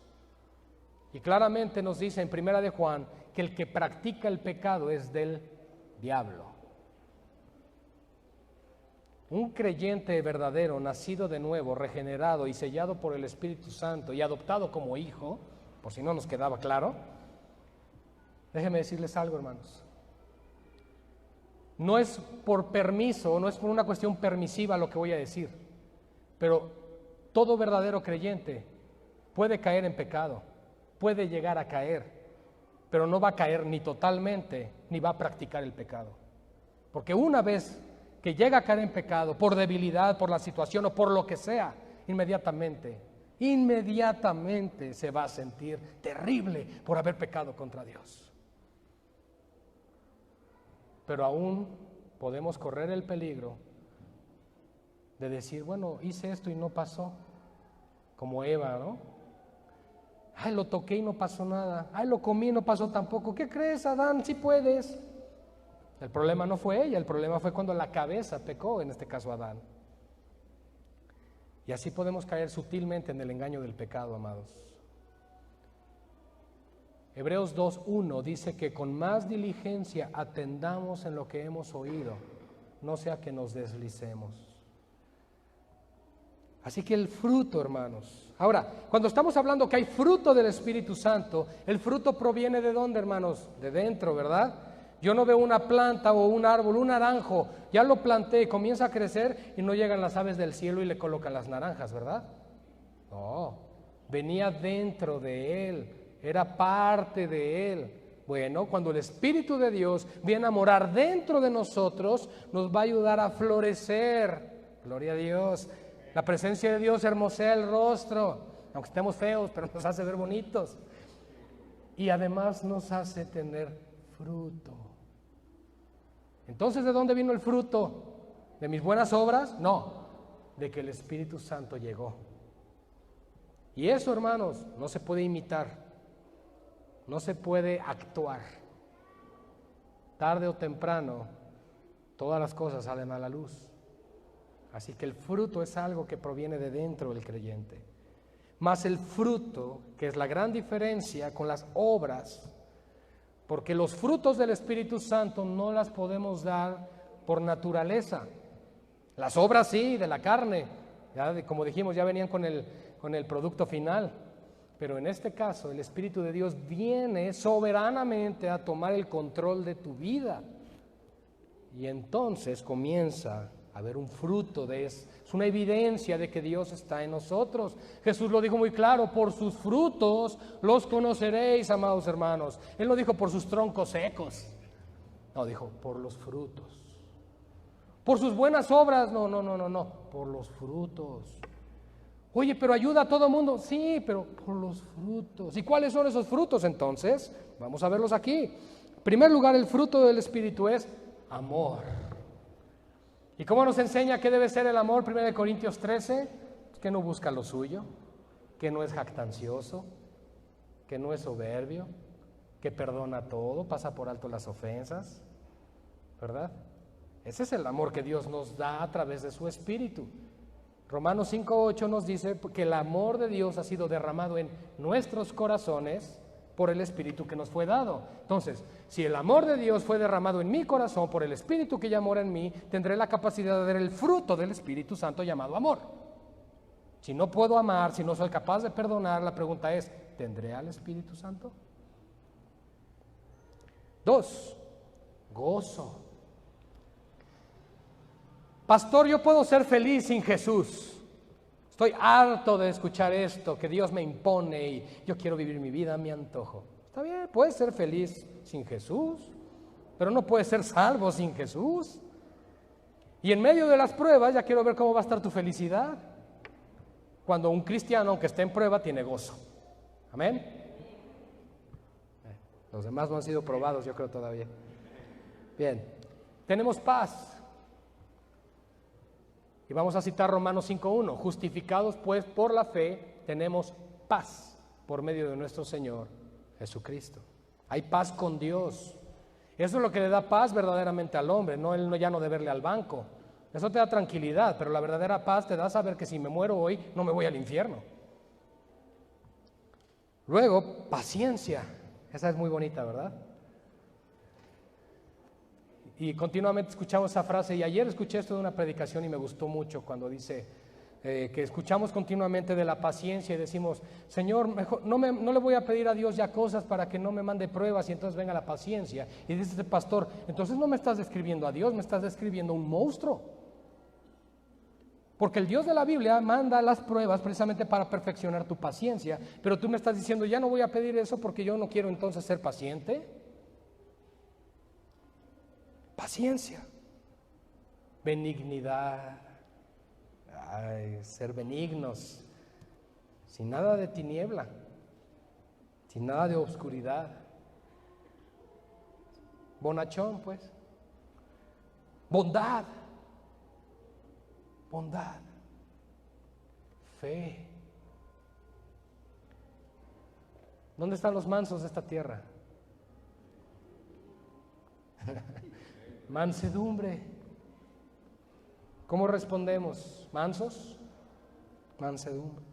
Y claramente nos dice en 1 de Juan que el que practica el pecado es del diablo. Un creyente verdadero, nacido de nuevo, regenerado y sellado por el Espíritu Santo y adoptado como hijo, por si no nos quedaba claro, déjenme decirles algo, hermanos. No es por permiso, no es por una cuestión permisiva lo que voy a decir, pero todo verdadero creyente puede caer en pecado, puede llegar a caer, pero no va a caer ni totalmente, ni va a practicar el pecado. Porque una vez que llega a caer en pecado, por debilidad, por la situación o por lo que sea, inmediatamente se va a sentir terrible por haber pecado contra Dios. Pero aún podemos correr el peligro de decir, bueno, hice esto y no pasó, como Eva, ¿no? Ay, lo toqué y no pasó nada. Ay, lo comí y no pasó tampoco. ¿Qué crees, Adán? Sí puedes. El problema no fue ella, el problema fue cuando la cabeza pecó, en este caso Adán. Y así podemos caer sutilmente en el engaño del pecado, amados. Hebreos 2:1 dice que con más diligencia atendamos en lo que hemos oído, no sea que nos deslicemos. Así que el fruto, hermanos. Ahora, cuando estamos hablando que hay fruto del Espíritu Santo, el fruto proviene ¿de dónde, hermanos? De dentro, ¿verdad? Yo no veo una planta o un árbol, un naranjo, ya lo planté, comienza a crecer y no llegan las aves del cielo y le colocan las naranjas, ¿verdad? No, venía dentro de él, era parte de él. Bueno, cuando el Espíritu de Dios viene a morar dentro de nosotros, nos va a ayudar a florecer. Gloria a Dios. La presencia de Dios hermosea el rostro, aunque estemos feos, pero nos hace ver bonitos. Y además nos hace tener fruto. Entonces, ¿de dónde vino el fruto? ¿De mis buenas obras? No, de que el Espíritu Santo llegó. Y eso, hermanos, no se puede imitar, no se puede actuar. Tarde o temprano, todas las cosas salen a la luz. Así que el fruto es algo que proviene de dentro del creyente. Más el fruto, que es la gran diferencia con las obras, porque los frutos del Espíritu Santo no las podemos dar por naturaleza. Las obras sí, de la carne, ya, como dijimos, ya venían con el producto final. Pero en este caso, el Espíritu de Dios viene soberanamente a tomar el control de tu vida. Y entonces comienza a haber un fruto es una evidencia de que Dios está en nosotros. Jesús lo dijo muy claro, por sus frutos los conoceréis, amados hermanos. Él no dijo por sus troncos secos, no, dijo por los frutos. Por sus buenas obras, no, por los frutos. Oye, pero ayuda a todo mundo, sí, pero por los frutos. ¿Y cuáles son esos frutos entonces? Vamos a verlos aquí. En primer lugar, el fruto del Espíritu es amor. ¿Y cómo nos enseña qué debe ser el amor? 1 Corintios 13, que no busca lo suyo, que no es jactancioso, que no es soberbio, que perdona todo, pasa por alto las ofensas, ¿verdad? Ese es el amor que Dios nos da a través de su Espíritu. Romanos 5:8 nos dice que el amor de Dios ha sido derramado en nuestros corazones por el Espíritu que nos fue dado. Entonces, si el amor de Dios fue derramado en mi corazón por el Espíritu que ya mora en mí, tendré la capacidad de ver el fruto del Espíritu Santo llamado amor. Si no puedo amar, si no soy capaz de perdonar, la pregunta es, ¿tendré al Espíritu Santo? 2, gozo. Pastor, yo puedo ser feliz sin Jesús. Estoy harto de escuchar esto, que Dios me impone y yo quiero vivir mi vida a mi antojo. Está bien, puedes ser feliz sin Jesús, pero no puedes ser salvo sin Jesús. Y en medio de las pruebas, ya quiero ver cómo va a estar tu felicidad. Cuando un cristiano, aunque esté en prueba, tiene gozo. Amén. Los demás no han sido probados, yo creo todavía. Bien, tenemos paz. Y vamos a citar Romanos 5:1. Justificados pues por la fe, tenemos paz por medio de nuestro Señor Jesucristo. Hay paz con Dios. Eso es lo que le da paz verdaderamente al hombre, no el ya no deberle al banco. Eso te da tranquilidad, pero la verdadera paz te da saber que si me muero hoy, no me voy al infierno. Luego, paciencia. Esa es muy bonita, ¿verdad? Y continuamente escuchamos esa frase, y ayer escuché esto de una predicación y me gustó mucho cuando dice que escuchamos continuamente de la paciencia y decimos, Señor, mejor, no le voy a pedir a Dios ya cosas para que no me mande pruebas y entonces venga la paciencia. Y dice este pastor, entonces no me estás describiendo a Dios, me estás describiendo a un monstruo. Porque el Dios de la Biblia manda las pruebas precisamente para perfeccionar tu paciencia, pero tú me estás diciendo, ya no voy a pedir eso porque yo no quiero entonces ser paciente. Paciencia, benignidad, ser benignos, sin nada de tiniebla, sin nada de oscuridad. Bonachón, pues. Bondad, fe. ¿Dónde están los mansos de esta tierra? Mansedumbre. ¿Cómo respondemos? ¿Mansos? Mansedumbre.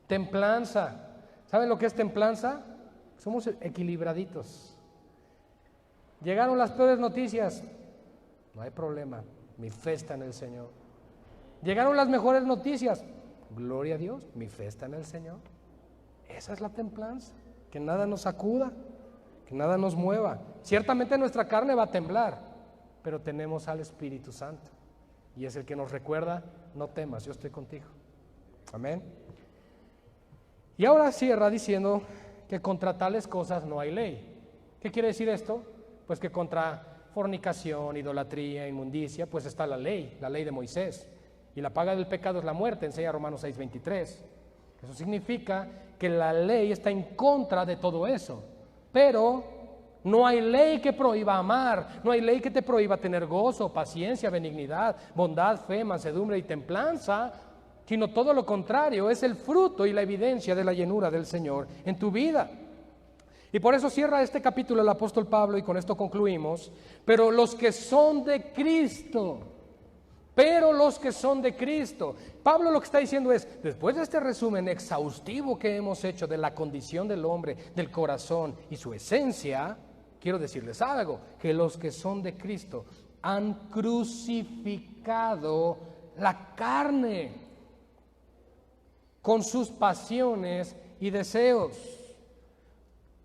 Templanza. ¿Saben lo que es templanza? Somos equilibraditos. Llegaron las peores noticias. No hay problema. Mi fe está en el Señor. Llegaron las mejores noticias. Gloria a Dios. Mi fe está en el Señor. Esa es la templanza. Que nada nos sacuda. Que nada nos mueva. Ciertamente nuestra carne va a temblar. Pero tenemos al Espíritu Santo y es el que nos recuerda, no temas, yo estoy contigo. Amén. Y ahora cierra diciendo que contra tales cosas no hay ley. ¿Qué quiere decir esto? Pues que contra fornicación, idolatría, inmundicia, pues está la ley de Moisés. Y la paga del pecado es la muerte, enseña Romanos 6:23. Eso significa que la ley está en contra de todo eso, pero no hay ley que prohíba amar, no hay ley que te prohíba tener gozo, paciencia, benignidad, bondad, fe, mansedumbre y templanza, sino todo lo contrario, es el fruto y la evidencia de la llenura del Señor en tu vida. Y por eso cierra este capítulo el apóstol Pablo, y con esto concluimos, pero los que son de Cristo, Pablo lo que está diciendo es, después de este resumen exhaustivo que hemos hecho de la condición del hombre, del corazón y su esencia, quiero decirles algo, que los que son de Cristo han crucificado la carne con sus pasiones y deseos.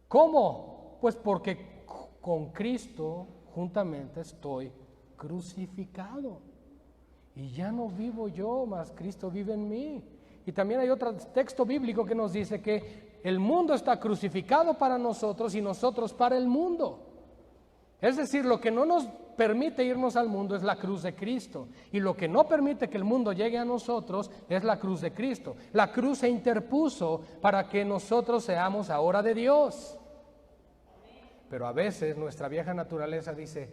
¿Cómo? Pues porque con Cristo juntamente estoy crucificado. Y ya no vivo yo, mas Cristo vive en mí. Y también hay otro texto bíblico que nos dice que el mundo está crucificado para nosotros y nosotros para el mundo. Es decir, lo que no nos permite irnos al mundo es la cruz de Cristo. Y lo que no permite que el mundo llegue a nosotros es la cruz de Cristo. La cruz se interpuso para que nosotros seamos ahora de Dios. Pero a veces nuestra vieja naturaleza dice,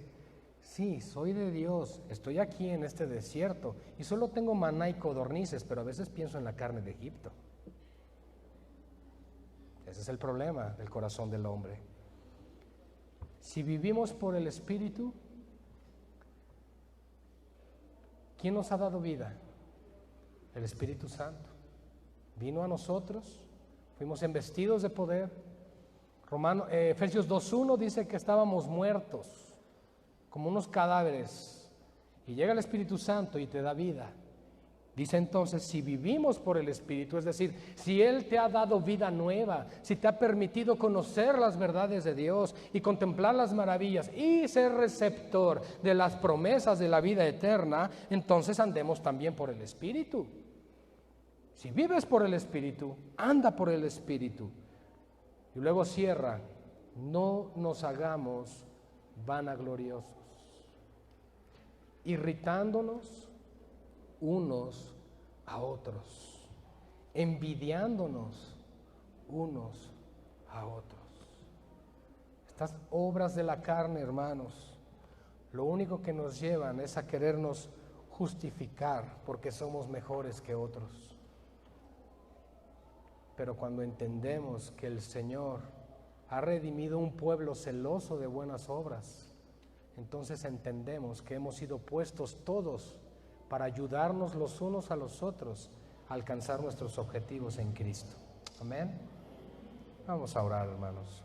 Sí, soy de Dios, estoy aquí en este desierto y solo tengo maná y codornices, pero a veces pienso en la carne de Egipto. Ese es el problema del corazón del hombre. Si vivimos por el Espíritu, ¿quién nos ha dado vida? El Espíritu Santo. Vino a nosotros, fuimos embestidos de poder. Efesios 2:1 dice que estábamos muertos, como unos cadáveres, y llega el Espíritu Santo y te da vida. Dice entonces, si vivimos por el Espíritu, es decir, si Él te ha dado vida nueva, si te ha permitido conocer las verdades de Dios y contemplar las maravillas y ser receptor de las promesas de la vida eterna, entonces andemos también por el Espíritu. Si vives por el Espíritu, anda por el Espíritu. Y luego cierra, no nos hagamos vanagloriosos, irritándonos unos a otros, envidiándonos unos a otros. Estas obras de la carne, hermanos, lo único que nos llevan es a querernos justificar porque somos mejores que otros. Pero cuando entendemos que el Señor ha redimido un pueblo celoso de buenas obras, entonces entendemos que hemos sido puestos todos para ayudarnos los unos a los otros a alcanzar nuestros objetivos en Cristo. Amén. Vamos a orar, hermanos.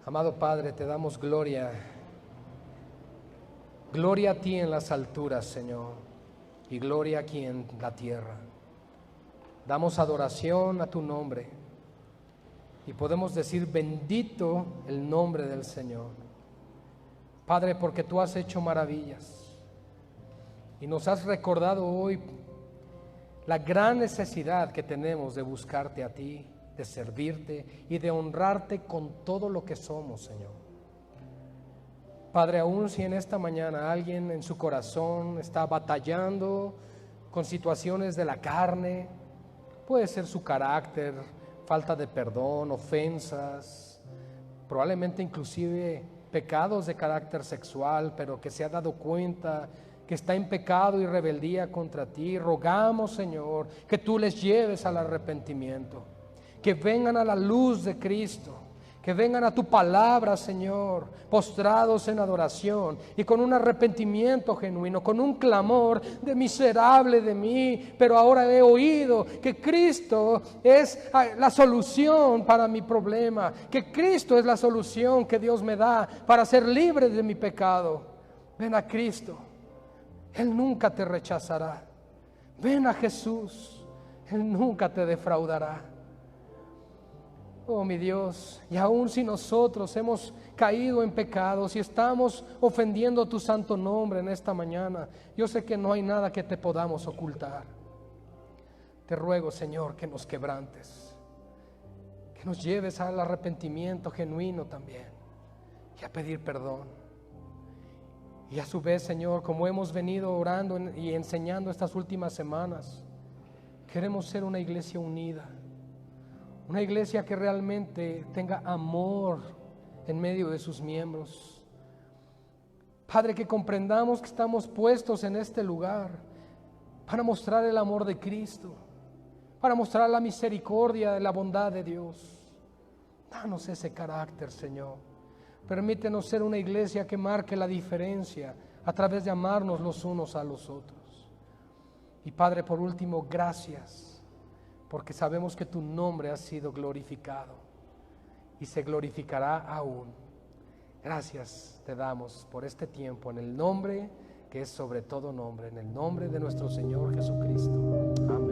Amado Padre, te damos gloria. Gloria a ti en las alturas, Señor, y gloria aquí en la tierra. Damos adoración a tu nombre y podemos decir bendito el nombre del Señor. Padre, porque tú has hecho maravillas y nos has recordado hoy la gran necesidad que tenemos de buscarte a ti, de servirte y de honrarte con todo lo que somos, Señor. Padre, aun si en esta mañana alguien en su corazón está batallando con situaciones de la carne, puede ser su carácter, falta de perdón, ofensas, probablemente inclusive pecados de carácter sexual, pero que se ha dado cuenta que está en pecado y rebeldía contra ti, rogamos, Señor, que tú les lleves al arrepentimiento, que vengan a la luz de Cristo, que vengan a tu palabra, Señor, postrados en adoración y con un arrepentimiento genuino, con un clamor de miserable de mí, pero ahora he oído que Cristo es la solución para mi problema, que Cristo es la solución que Dios me da para ser libre de mi pecado. Ven a Cristo, Él nunca te rechazará. Ven a Jesús, Él nunca te defraudará. Oh mi Dios, y aun si nosotros hemos caído en pecados y estamos ofendiendo tu santo nombre en esta mañana, yo sé que no hay nada que te podamos ocultar. Te ruego, Señor, que nos quebrantes, que nos lleves al arrepentimiento genuino también y a pedir perdón. Y a su vez, Señor, como hemos venido orando y enseñando estas últimas semanas, queremos ser una iglesia unida. Una iglesia que realmente tenga amor en medio de sus miembros. Padre, que comprendamos que estamos puestos en este lugar para mostrar el amor de Cristo, para mostrar la misericordia, la bondad de Dios. Danos ese carácter, Señor. Permítenos ser una iglesia que marque la diferencia a través de amarnos los unos a los otros. Y Padre, por último, gracias, porque sabemos que tu nombre ha sido glorificado y se glorificará aún. Gracias te damos por este tiempo en el nombre que es sobre todo nombre, en el nombre de nuestro Señor Jesucristo. Amén.